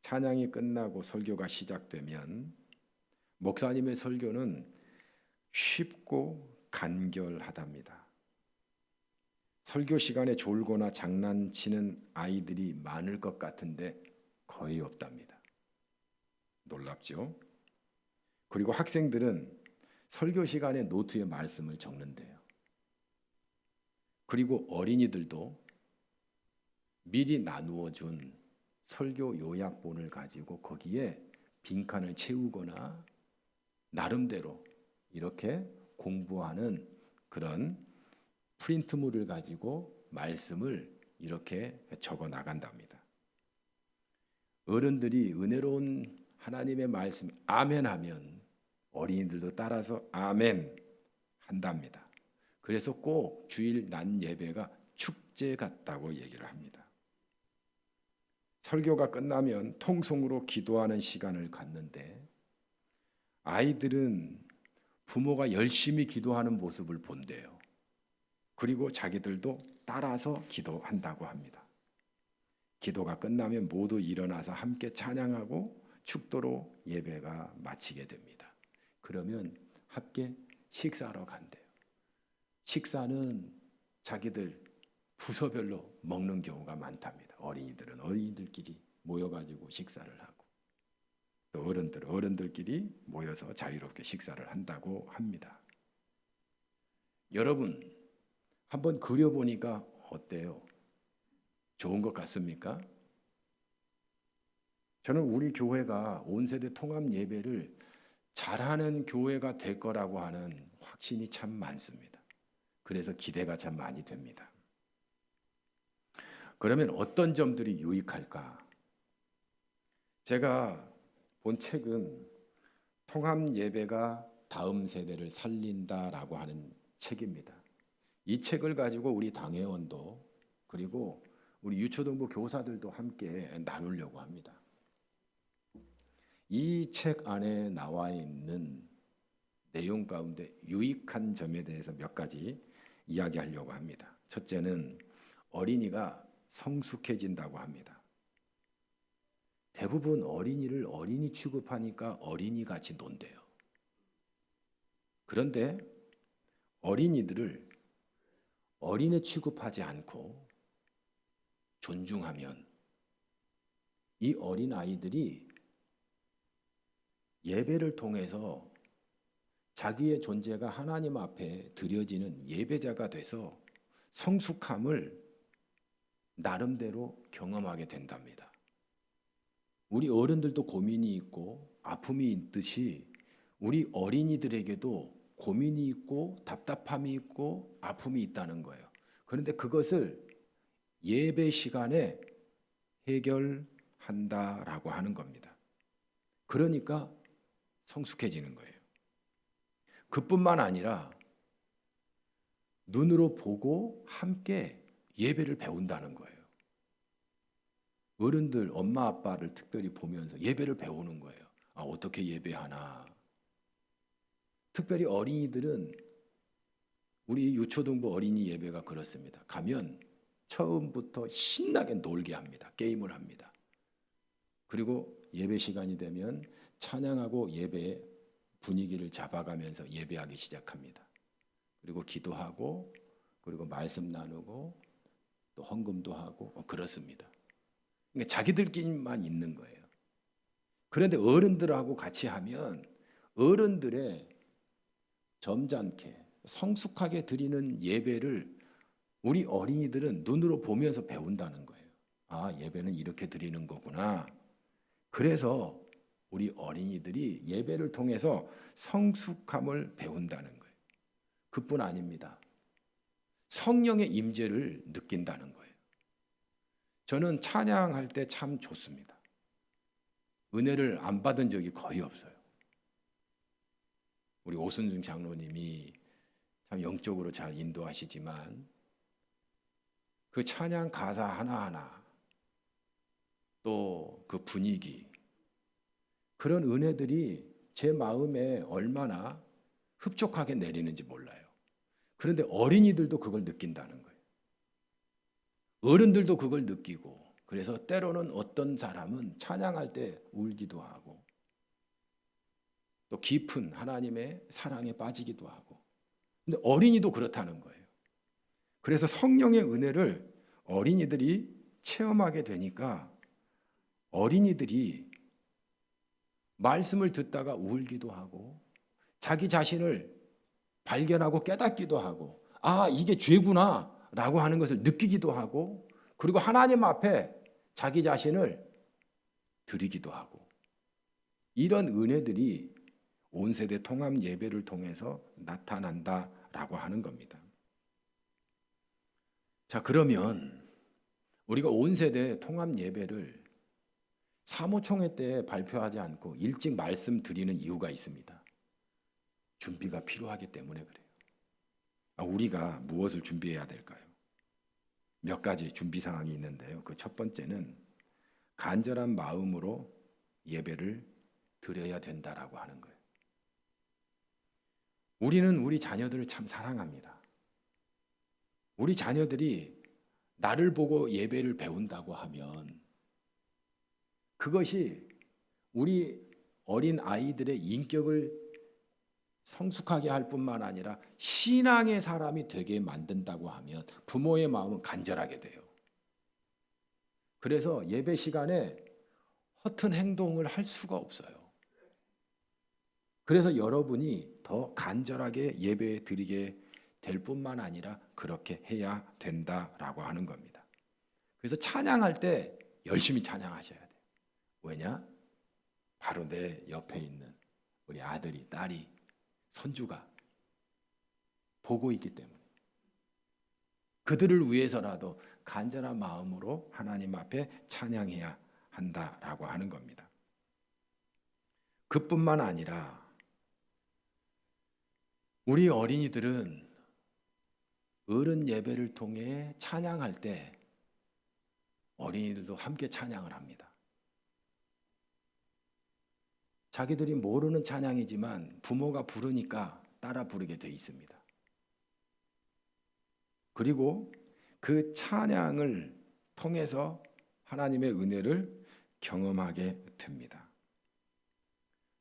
찬양이 끝나고 설교가 시작되면 목사님의 설교는 쉽고 간결하답니다. 설교 시간에 졸거나 장난치는 아이들이 많을 것 같은데 거의 없답니다. 놀랍죠? 그리고 학생들은 설교 시간에 노트에 말씀을 적는데요. 그리고 어린이들도 미리 나누어 준 설교 요약본을 가지고 거기에 빈칸을 채우거나 나름대로 이렇게 공부하는 그런 프린트물을 가지고 말씀을 이렇게 적어 나간답니다. 어른들이 은혜로운 하나님의 말씀 아멘 하면 어린이들도 따라서 아멘 한답니다. 그래서 꼭 주일 낮 예배가 축제 같다고 얘기를 합니다. 설교가 끝나면 통성으로 기도하는 시간을 갖는데 아이들은 부모가 열심히 기도하는 모습을 본대요. 그리고 자기들도 따라서 기도한다고 합니다. 기도가 끝나면 모두 일어나서 함께 찬양하고 축도로 예배가 마치게 됩니다. 그러면 함께 식사하러 간대요. 식사는 자기들 부서별로 먹는 경우가 많답니다. 어린이들은 어린이들끼리 모여가지고 식사를 하고 또 어른들은 어른들끼리 모여서 자유롭게 식사를 한다고 합니다. 여러분 한번 그려보니까 어때요? 좋은 것 같습니까? 저는 우리 교회가 온 세대 통합 예배를 잘하는 교회가 될 거라고 하는 확신이 참 많습니다. 그래서 기대가 참 많이 됩니다. 그러면 어떤 점들이 유익할까? 제가 본 책은 통합 예배가 다음 세대를 살린다라고 하는 책입니다. 이 책을 가지고 우리 당회원도 그리고 우리 유초등부 교사들도 함께 나누려고 합니다. 이 책 안에 나와 있는 내용 가운데 유익한 점에 대해서 몇 가지 이야기하려고 합니다. 첫째는 어린이가 성숙해진다고 합니다. 대부분 어린이를 어린이 취급하니까 어린이같이 논대요. 그런데 어린이들을 어린애 취급하지 않고 존중하면 이 어린아이들이 예배를 통해서 자기의 존재가 하나님 앞에 드려지는 예배자가 돼서 성숙함을 나름대로 경험하게 된답니다. 우리 어른들도 고민이 있고 아픔이 있듯이 우리 어린이들에게도 고민이 있고 답답함이 있고 아픔이 있다는 거예요. 그런데 그것을 예배 시간에 해결한다라고 하는 겁니다. 그러니까 성숙해지는 거예요. 그뿐만 아니라 눈으로 보고 함께 예배를 배운다는 거예요. 어른들, 엄마, 아빠를 특별히 보면서 예배를 배우는 거예요. 아, 어떻게 예배하나. 특별히 어린이들은 우리 유초등부 어린이 예배가 그렇습니다. 가면 처음부터 신나게 놀게 합니다. 게임을 합니다. 그리고 예배 시간이 되면 찬양하고 예배 분위기를 잡아가면서 예배하기 시작합니다. 그리고 기도하고 그리고 말씀 나누고 또 헌금도 하고 그렇습니다. 그러니까 자기들끼리만 있는 거예요. 그런데 어른들하고 같이 하면 어른들의 점잖게 성숙하게 드리는 예배를 우리 어린이들은 눈으로 보면서 배운다는 거예요. 아, 예배는 이렇게 드리는 거구나. 그래서 우리 어린이들이 예배를 통해서 성숙함을 배운다는 거예요. 그뿐 아닙니다. 성령의 임재를 느낀다는 거예요. 저는 찬양할 때 참 좋습니다. 은혜를 안 받은 적이 거의 없어요. 우리 오순중 장로님이 참 영적으로 잘 인도하시지만 그 찬양 가사 하나하나 또 그 분위기 그런 은혜들이 제 마음에 얼마나 흡족하게 내리는지 몰라요. 그런데 어린이들도 그걸 느낀다는 거예요. 어른들도 그걸 느끼고 그래서 때로는 어떤 사람은 찬양할 때 울기도 하고 또 깊은 하나님의 사랑에 빠지기도 하고 근데 어린이도 그렇다는 거예요. 그래서 성령의 은혜를 어린이들이 체험하게 되니까 어린이들이 말씀을 듣다가 울기도 하고 자기 자신을 발견하고 깨닫기도 하고 아, 이게 죄구나 라고 하는 것을 느끼기도 하고 그리고 하나님 앞에 자기 자신을 드리기도 하고 이런 은혜들이 온 세대 통합 예배를 통해서 나타난다라고 하는 겁니다. 자, 그러면 우리가 온 세대 통합 예배를 사모총회 때 발표하지 않고 일찍 말씀드리는 이유가 있습니다. 준비가 필요하기 때문에 그래요. 우리가 무엇을 준비해야 될까요? 몇 가지 준비 사항이 있는데요. 그 첫 번째는 간절한 마음으로 예배를 드려야 된다라고 하는 거예요. 우리는 우리 자녀들을 참 사랑합니다. 우리 자녀들이 나를 보고 예배를 배운다고 하면 그것이 우리 어린 아이들의 인격을 성숙하게 할 뿐만 아니라 신앙의 사람이 되게 만든다고 하면 부모의 마음은 간절하게 돼요. 그래서 예배 시간에 허튼 행동을 할 수가 없어요. 그래서 여러분이 더 간절하게 예배 드리게 될 뿐만 아니라 그렇게 해야 된다라고 하는 겁니다. 그래서 찬양할 때 열심히 찬양하셔야 돼요. 왜냐? 바로 내 옆에 있는 우리 아들이, 딸이, 손주가 보고 있기 때문에 그들을 위해서라도 간절한 마음으로 하나님 앞에 찬양해야 한다라고 하는 겁니다. 그뿐만 아니라 우리 어린이들은 어른 예배를 통해 찬양할 때 어린이들도 함께 찬양을 합니다. 자기들이 모르는 찬양이지만 부모가 부르니까 따라 부르게 돼 있습니다. 그리고 그 찬양을 통해서 하나님의 은혜를 경험하게 됩니다.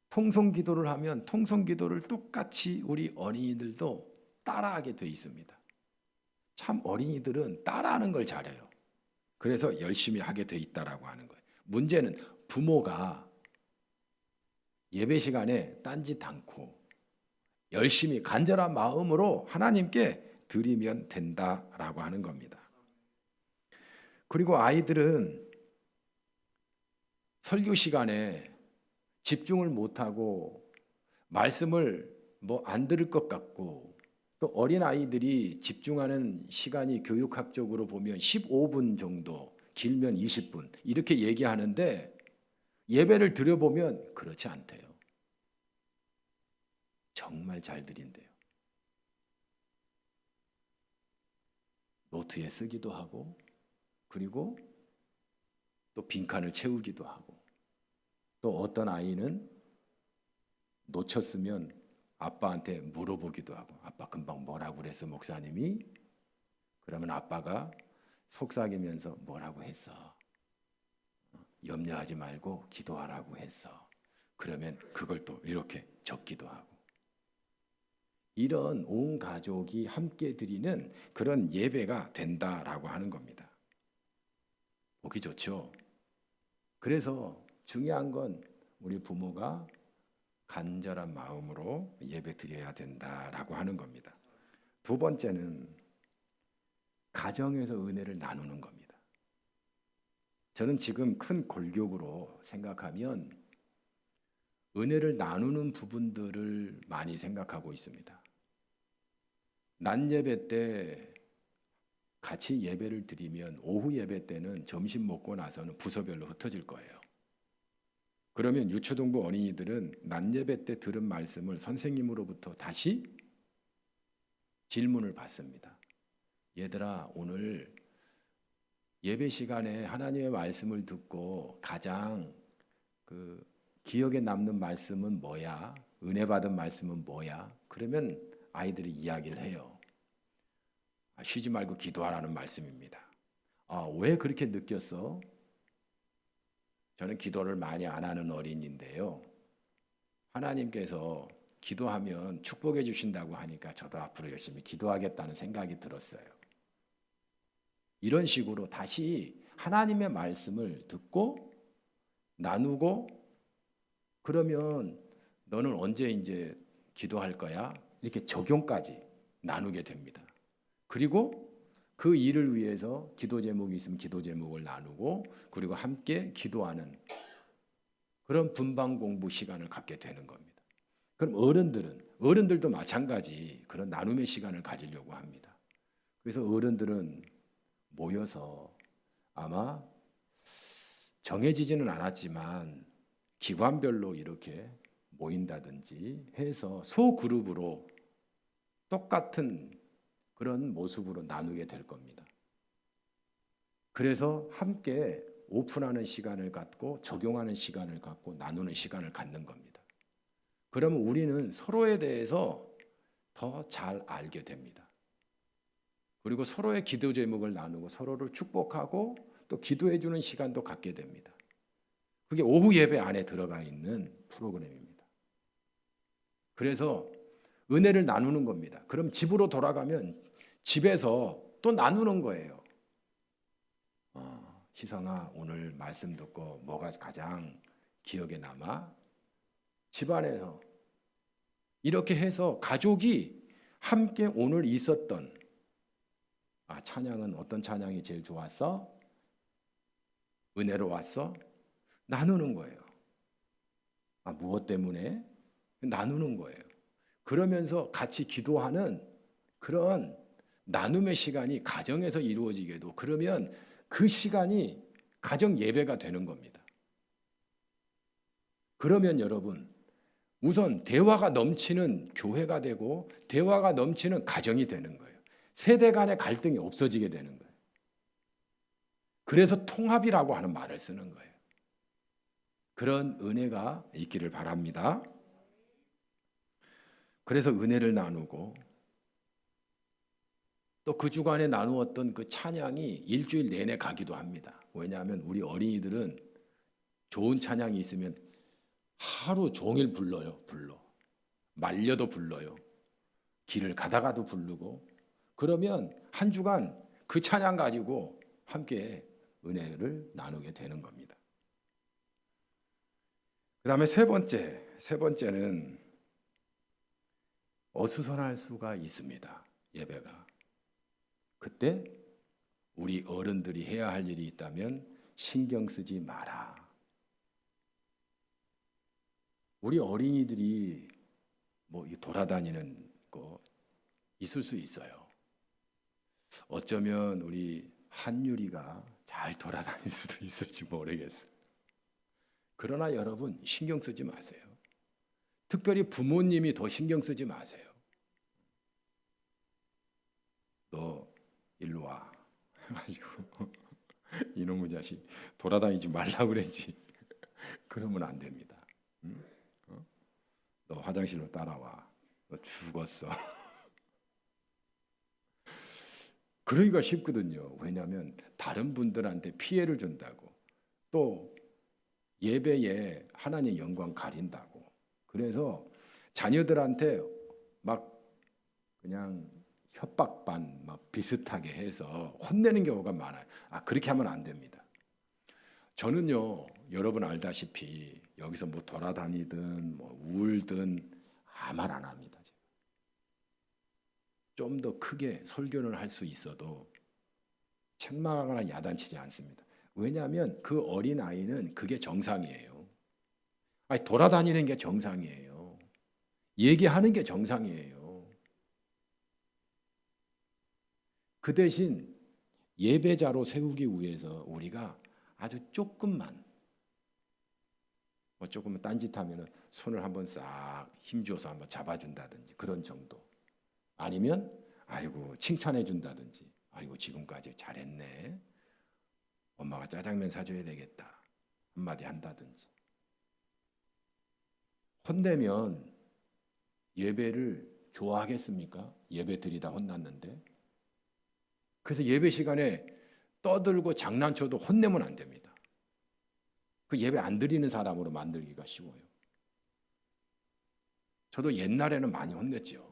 통성기도를 하면 통성기도를 똑같이 우리 어린이들도 따라하게 돼 있습니다. 참 어린이들은 따라하는 걸 잘해요. 그래서 열심히 하게 돼 있다라고 하는 거예요. 문제는 부모가 예배 시간에 딴짓 않고 열심히 간절한 마음으로 하나님께 드리면 된다라고 하는 겁니다. 그리고 아이들은 설교 시간에 집중을 못하고 말씀을 안 들을 것 같고, 또 어린 아이들이 집중하는 시간이 교육학적으로 보면 15분 정도, 길면 20분 이렇게 얘기하는데 예배를 들어보면 그렇지 않대요. 정말 잘 드린대요. 노트에 쓰기도 하고, 그리고 또 빈칸을 채우기도 하고, 또 어떤 아이는 놓쳤으면 아빠한테 물어보기도 하고, 아빠 금방 뭐라고 그랬어 목사님이? 그러면 아빠가 속삭이면서 뭐라고 했어? 염려하지 말고 기도하라고 했어. 그러면 그걸 또 이렇게 적기도 하고, 이런 온 가족이 함께 드리는 그런 예배가 된다라고 하는 겁니다. 보기 좋죠? 그래서 중요한 건 우리 부모가 간절한 마음으로 예배 드려야 된다라고 하는 겁니다. 두 번째는 가정에서 은혜를 나누는 겁니다. 저는 지금 큰 골격으로 생각하면 은혜를 나누는 부분들을 많이 생각하고 있습니다. 낮 예배 때 같이 예배를 드리면 오후 예배 때는 점심 먹고 나서는 부서별로 흩어질 거예요. 그러면 유초등부 어린이들은 낮 예배 때 들은 말씀을 선생님으로부터 다시 질문을 받습니다. 얘들아, 오늘 예배 시간에 하나님의 말씀을 듣고 가장 기억에 남는 말씀은 뭐야? 은혜 받은 말씀은 뭐야? 그러면 아이들이 이야기를 해요. 쉬지 말고 기도하라는 말씀입니다. 왜 그렇게 느꼈어? 저는 기도를 많이 안 하는 어린이인데요. 하나님께서 기도하면 축복해 주신다고 하니까 저도 앞으로 열심히 기도하겠다는 생각이 들었어요. 이런 식으로 다시 하나님의 말씀을 듣고 나누고, 그러면 너는 언제 이제 기도할 거야? 이렇게 적용까지 나누게 됩니다. 그리고 그 일을 위해서 기도 제목이 있으면 기도 제목을 나누고, 그리고 함께 기도하는 그런 분방 공부 시간을 갖게 되는 겁니다. 그럼 어른들도 마찬가지 그런 나눔의 시간을 가지려고 합니다. 그래서 어른들은 모여서 아마 정해지지는 않았지만 기관별로 이렇게 모인다든지 해서 소그룹으로 똑같은 그런 모습으로 나누게 될 겁니다. 그래서 함께 오픈하는 시간을 갖고 적용하는 시간을 갖고 나누는 시간을 갖는 겁니다. 그러면 우리는 서로에 대해서 더 잘 알게 됩니다. 그리고 서로의 기도 제목을 나누고 서로를 축복하고 또 기도해 주는 시간도 갖게 됩니다. 그게 오후 예배 안에 들어가 있는 프로그램입니다. 그래서 은혜를 나누는 겁니다. 그럼 집으로 돌아가면 집에서 또 나누는 거예요. 희성아, 오늘 말씀 듣고 뭐가 가장 기억에 남아? 집안에서 이렇게 해서 가족이 함께 오늘 있었던 찬양은 어떤 찬양이 제일 좋았어? 은혜로 왔어? 나누는 거예요. 무엇 때문에? 나누는 거예요. 그러면서 같이 기도하는 그런 나눔의 시간이 가정에서 이루어지게도 그러면 그 시간이 가정 예배가 되는 겁니다. 그러면 여러분 우선 대화가 넘치는 교회가 되고 대화가 넘치는 가정이 되는 거예요. 세대 간의 갈등이 없어지게 되는 거예요. 그래서 통합이라고 하는 말을 쓰는 거예요. 그런 은혜가 있기를 바랍니다. 그래서 은혜를 나누고 또 그 주간에 나누었던 그 찬양이 일주일 내내 가기도 합니다. 왜냐하면 우리 어린이들은 좋은 찬양이 있으면 하루 종일 불러. 말려도 불러요. 길을 가다가도 부르고. 그러면 한 주간 그 찬양 가지고 함께 은혜를 나누게 되는 겁니다. 그 다음에 세 번째는 어수선할 수가 있습니다. 예배가. 그때 우리 어른들이 해야 할 일이 있다면 신경 쓰지 마라. 우리 어린이들이 뭐 돌아다니는 거 있을 수 있어요. 어쩌면 우리 한유리가 잘 돌아다닐 수도 있을지 모르겠어요. 그러나 여러분 신경 쓰지 마세요. 특별히 부모님이 더 신경 쓰지 마세요. 너 일로 와 해가지고 이놈의 자식 돌아다니지 말라고 그랬지. 그러면 안 됩니다. 너 화장실로 따라와. 너 죽었어. 그러기가 쉽거든요. 왜냐하면 다른 분들한테 피해를 준다고. 또 예배에 하나님 영광 가린다고. 그래서 자녀들한테 막 그냥 협박 반 막 비슷하게 해서 혼내는 경우가 많아요. 그렇게 하면 안 됩니다. 저는요, 여러분 알다시피 여기서 뭐 돌아다니든 뭐 울든 아무 말 안 합니다. 좀 더 크게 설교를 할 수 있어도 책망하거나 야단치지 않습니다. 왜냐하면 그 어린 아이는 그게 정상이에요. 돌아다니는 게 정상이에요. 얘기하는 게 정상이에요. 그 대신 예배자로 세우기 위해서 우리가 아주 조금만 조금만 딴짓하면 손을 한번 싹 힘줘서 한번 잡아준다든지 그런 정도. 아니면 아이고 칭찬해 준다든지 아이고 지금까지 잘했네. 엄마가 짜장면 사줘야 되겠다. 한마디 한다든지. 혼내면 예배를 좋아하겠습니까? 예배 드리다 혼났는데. 그래서 예배 시간에 떠들고 장난쳐도 혼내면 안 됩니다. 그 예배 안 드리는 사람으로 만들기가 쉬워요. 저도 옛날에는 많이 혼냈죠.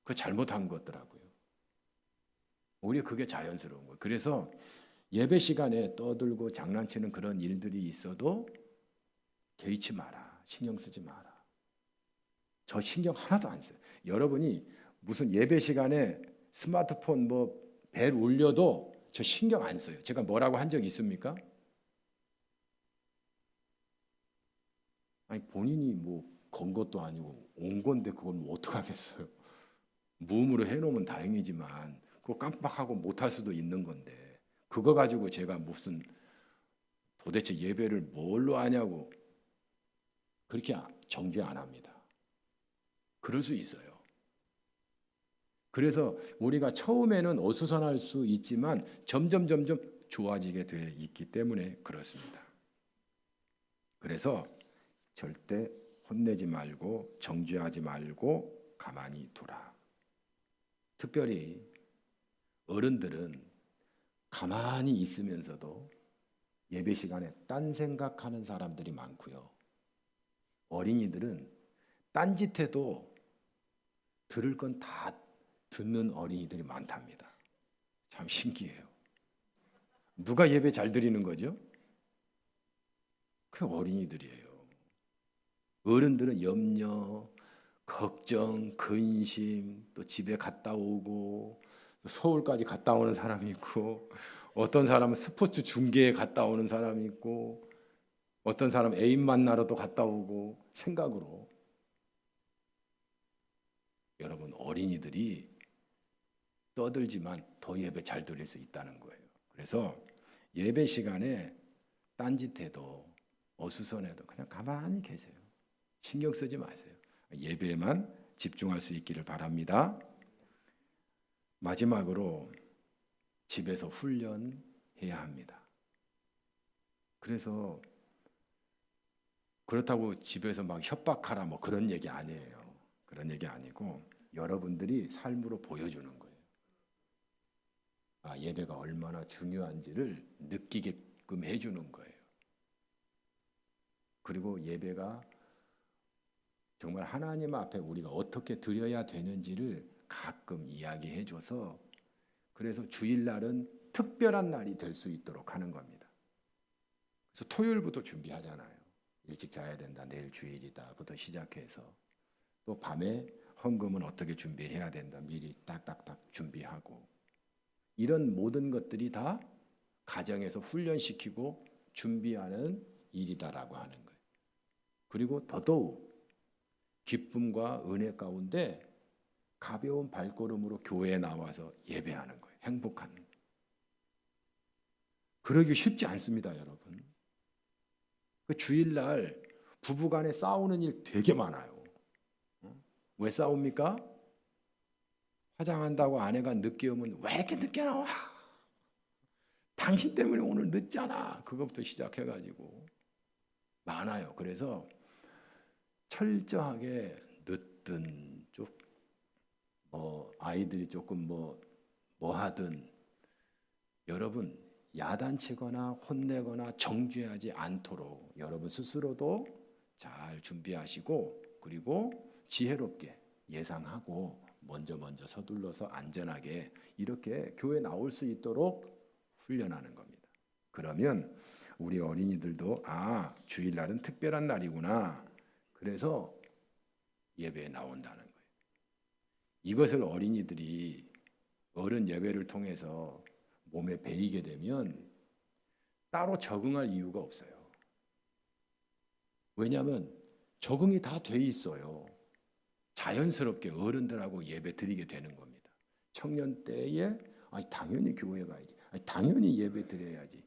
그 잘못한 것더라고요. 오히려 그게 자연스러운 거예요. 그래서 예배 시간에 떠들고 장난치는 그런 일들이 있어도 개의치 마라. 신경 쓰지 마라. 저 신경 하나도 안 써요. 여러분이 무슨 예배 시간에 스마트폰 벨 울려도 저 신경 안 써요. 제가 뭐라고 한 적 있습니까? 본인이 건 것도 아니고 온 건데 그걸 어떡하겠어요. 무음으로 해놓으면 다행이지만 그거 깜빡하고 못할 수도 있는 건데 그거 가지고 제가 무슨 도대체 예배를 뭘로 하냐고 그렇게 정죄 안 합니다. 그럴 수 있어요. 그래서 우리가 처음에는 어수선할 수 있지만 점점 좋아지게 돼 있기 때문에 그렇습니다. 그래서 절대 혼내지 말고 정죄하지 말고 가만히 두라. 특별히 어른들은 가만히 있으면서도 예배 시간에 딴 생각하는 사람들이 많고요. 어린이들은 딴짓해도 들을 건 다 듣는 어린이들이 많답니다. 참 신기해요. 누가 예배 잘 드리는 거죠? 그 어린이들이에요. 어른들은 염려, 걱정, 근심, 또 집에 갔다 오고 또 서울까지 갔다 오는 사람이 있고 어떤 사람은 스포츠 중계에 갔다 오는 사람이 있고 어떤 사람은 애인 만나러 또 갔다 오고 생각으로. 여러분 어린이들이 떠들지만 더 예배 잘 드릴 수 있다는 거예요. 그래서 예배 시간에 딴짓해도 어수선해도 그냥 가만히 계세요. 신경 쓰지 마세요. 예배에만 집중할 수 있기를 바랍니다. 마지막으로 집에서 훈련해야 합니다. 그래서 그렇다고 집에서 막 협박하라 뭐 그런 얘기 아니에요. 그런 얘기 아니고 여러분들이 삶으로 보여주는 거예요. 예배가 얼마나 중요한지를 느끼게끔 해주는 거예요. 그리고 예배가 정말 하나님 앞에 우리가 어떻게 드려야 되는지를 가끔 이야기해줘서 그래서 주일날은 특별한 날이 될 수 있도록 하는 겁니다. 그래서 토요일부터 준비하잖아요. 일찍 자야 된다, 내일 주일이다부터 시작해서 또 밤에 헌금은 어떻게 준비해야 된다, 미리 딱딱딱 준비하고 이런 모든 것들이 다 가정에서 훈련시키고 준비하는 일이다라고 하는 거예요. 그리고 더더욱 기쁨과 은혜 가운데 가벼운 발걸음으로 교회에 나와서 예배하는 거예요. 행복한. 그러기 쉽지 않습니다, 여러분. 그 주일날 부부간에 싸우는 일 되게 많아요. 왜 싸웁니까? 화장한다고 아내가 늦게 오면 왜 이렇게 늦게 나와? 당신 때문에 오늘 늦잖아. 그것부터 시작해가지고 많아요. 그래서 철저하게 늦든 아이들이 조금 뭐 하든 여러분 야단치거나 혼내거나 정죄하지 않도록 여러분 스스로도 잘 준비하시고 그리고 지혜롭게 예상하고 먼저 서둘러서 안전하게 이렇게 교회 나올 수 있도록 훈련하는 겁니다. 그러면 우리 어린이들도 주일날은 특별한 날이구나. 그래서 예배에 나온다는 거예요. 이것을 어린이들이 어른 예배를 통해서 몸에 배이게 되면 따로 적응할 이유가 없어요. 왜냐하면 적응이 다 돼 있어요. 자연스럽게 어른들하고 예배 드리게 되는 겁니다. 청년 때에 당연히 교회 가야지, 당연히 예배 드려야지.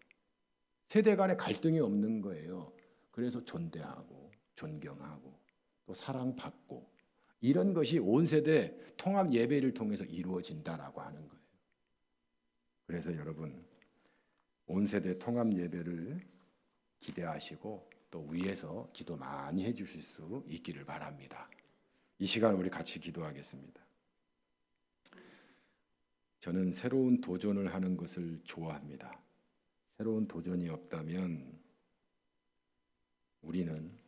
세대 간의 갈등이 없는 거예요. 그래서 존대하고 존경하고 또 사랑받고 이런 것이 온 세대 통합 예배를 통해서 이루어진다라고 하는 거예요. 그래서 여러분 온 세대 통합 예배를 기대하시고 또 위에서 기도 많이 해주실 수 있기를 바랍니다. 이 시간 우리 같이 기도하겠습니다. 저는 새로운 도전을 하는 것을 좋아합니다. 새로운 도전이 없다면 우리는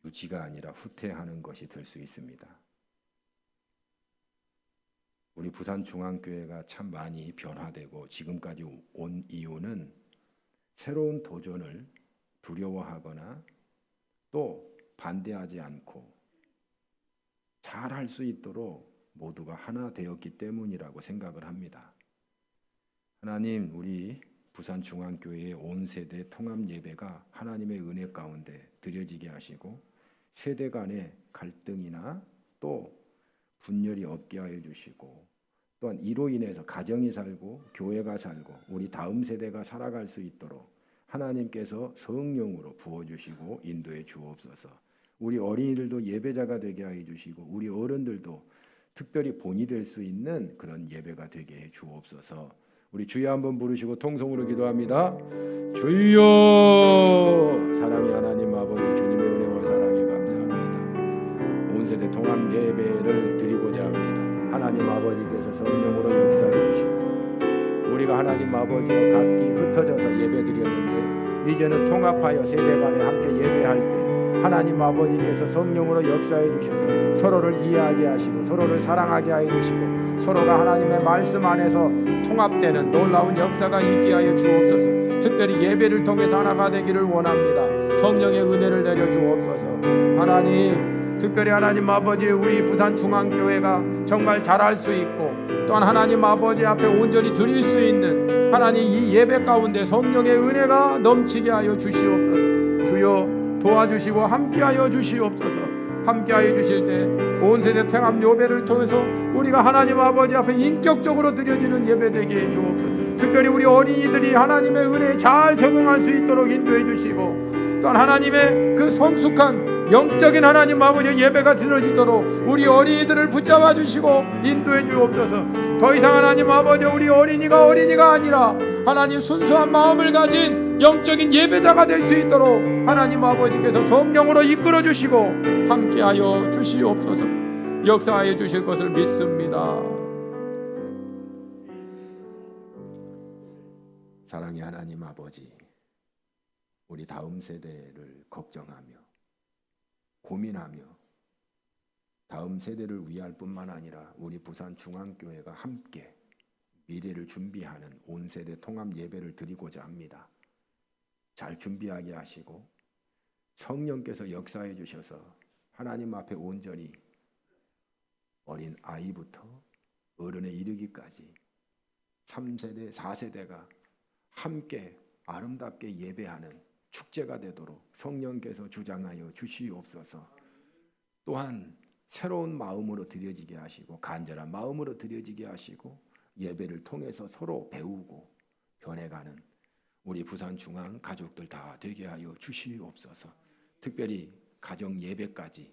유지가 아니라 후퇴하는 것이 될 수 있습니다. 우리 부산중앙교회가 참 많이 변화되고 지금까지 온 이유는 새로운 도전을 두려워하거나 또 반대하지 않고 잘할 수 있도록 모두가 하나 되었기 때문이라고 생각을 합니다. 하나님, 우리 부산중앙교회의 온 세대 통합 예배가 하나님의 은혜 가운데 드려지게 하시고 세대 간의 갈등이나 또 분열이 없게 하여 주시고 또한 이로 인해서 가정이 살고 교회가 살고 우리 다음 세대가 살아갈 수 있도록 하나님께서 성령으로 부어주시고 인도해 주옵소서. 우리 어린이들도 예배자가 되게 하여 주시고 우리 어른들도 특별히 본이 될 수 있는 그런 예배가 되게 해 주옵소서. 우리 주여 한번 부르시고 통성으로 기도합니다. 주여, 사랑의 하나님 아버지, 주님의 은혜와 사랑에 감사합니다. 온 세대 통합 예배를 드리고자 합니다. 하나님 아버지께서 성령으로 역사해 주시고 우리가 하나님 아버지와 각기 흩어져서 예배 드렸는데 이제는 통합하여 세대 간에 함께 예배할 때 하나님 아버지께서 성령으로 역사해 주셔서 서로를 이해하게 하시고 서로를 사랑하게 하여 주시고 서로가 하나님의 말씀 안에서 통합되는 놀라운 역사가 있게 하여 주옵소서. 특별히 예배를 통해서 하나가 되기를 원합니다. 성령의 은혜를 내려 주옵소서. 하나님, 특별히 하나님 아버지 우리 부산중앙교회가 정말 잘할 수 있고 또한 하나님 아버지 앞에 온전히 드릴 수 있는 하나님 이 예배 가운데 성령의 은혜가 넘치게 하여 주시옵소서. 주여 도와주시고 함께하여 주시옵소서. 함께하여 주실 때 온 세대 태감 예배를 통해서 우리가 하나님 아버지 앞에 인격적으로 드려지는 예배 되게 해 주옵소서. 특별히 우리 어린이들이 하나님의 은혜에 잘 적응할 수 있도록 인도해 주시고, 또한 하나님의 그 성숙한 영적인 하나님 아버지 예배가 드려지도록 우리 어린이들을 붙잡아 주시고 인도해 주옵소서. 더 이상 하나님 아버지 우리 어린이가 아니라 하나님 순수한 마음을 가진 영적인 예배자가 될 수 있도록 하나님 아버지께서 성령으로 이끌어 주시고 함께하여 주시옵소서. 역사하여 주실 것을 믿습니다. 사랑의 하나님 아버지, 우리 다음 세대를 걱정하며 고민하며 다음 세대를 위할 뿐만 아니라 우리 부산중앙교회가 함께 미래를 준비하는 온 세대 통합 예배를 드리고자 합니다. 잘 준비하게 하시고 성령께서 역사해 주셔서 하나님 앞에 온전히 어린 아이부터 어른에 이르기까지 3세대, 4세대가 함께 아름답게 예배하는 축제가 되도록 성령께서 주장하여 주시옵소서. 또한 새로운 마음으로 드려지게 하시고 간절한 마음으로 드려지게 하시고 예배를 통해서 서로 배우고 변해가는 우리 부산중앙 가족들 다 되게 하여 주시옵소서. 특별히 가정 예배까지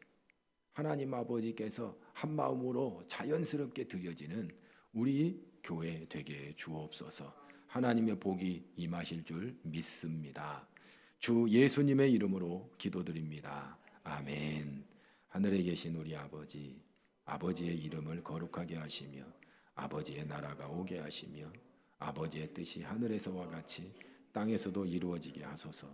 하나님 아버지께서 한 마음으로 자연스럽게 드려지는 우리 교회 되게 주옵소서. 하나님의 복이 임하실 줄 믿습니다. 주 예수님의 이름으로 기도드립니다. 아멘. 하늘에 계신 우리 아버지, 아버지의 이름을 거룩하게 하시며 아버지의 나라가 오게 하시며 아버지의 뜻이 하늘에서와 같이 땅에서도 이루어지게 하소서.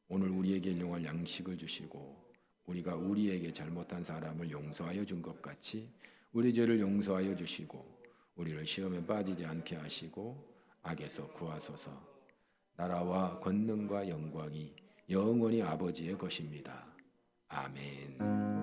오늘 우리에게 일용할 양식을 주시고 우리가 우리에게 잘못한 사람을 용서하여 준 것 같이 우리 죄를 용서하여 주시고 우리를 시험에 빠지지 않게 하시고 악에서 구하소서. 나라와 권능과 영광이 영원히 아버지의 것입니다. 아멘.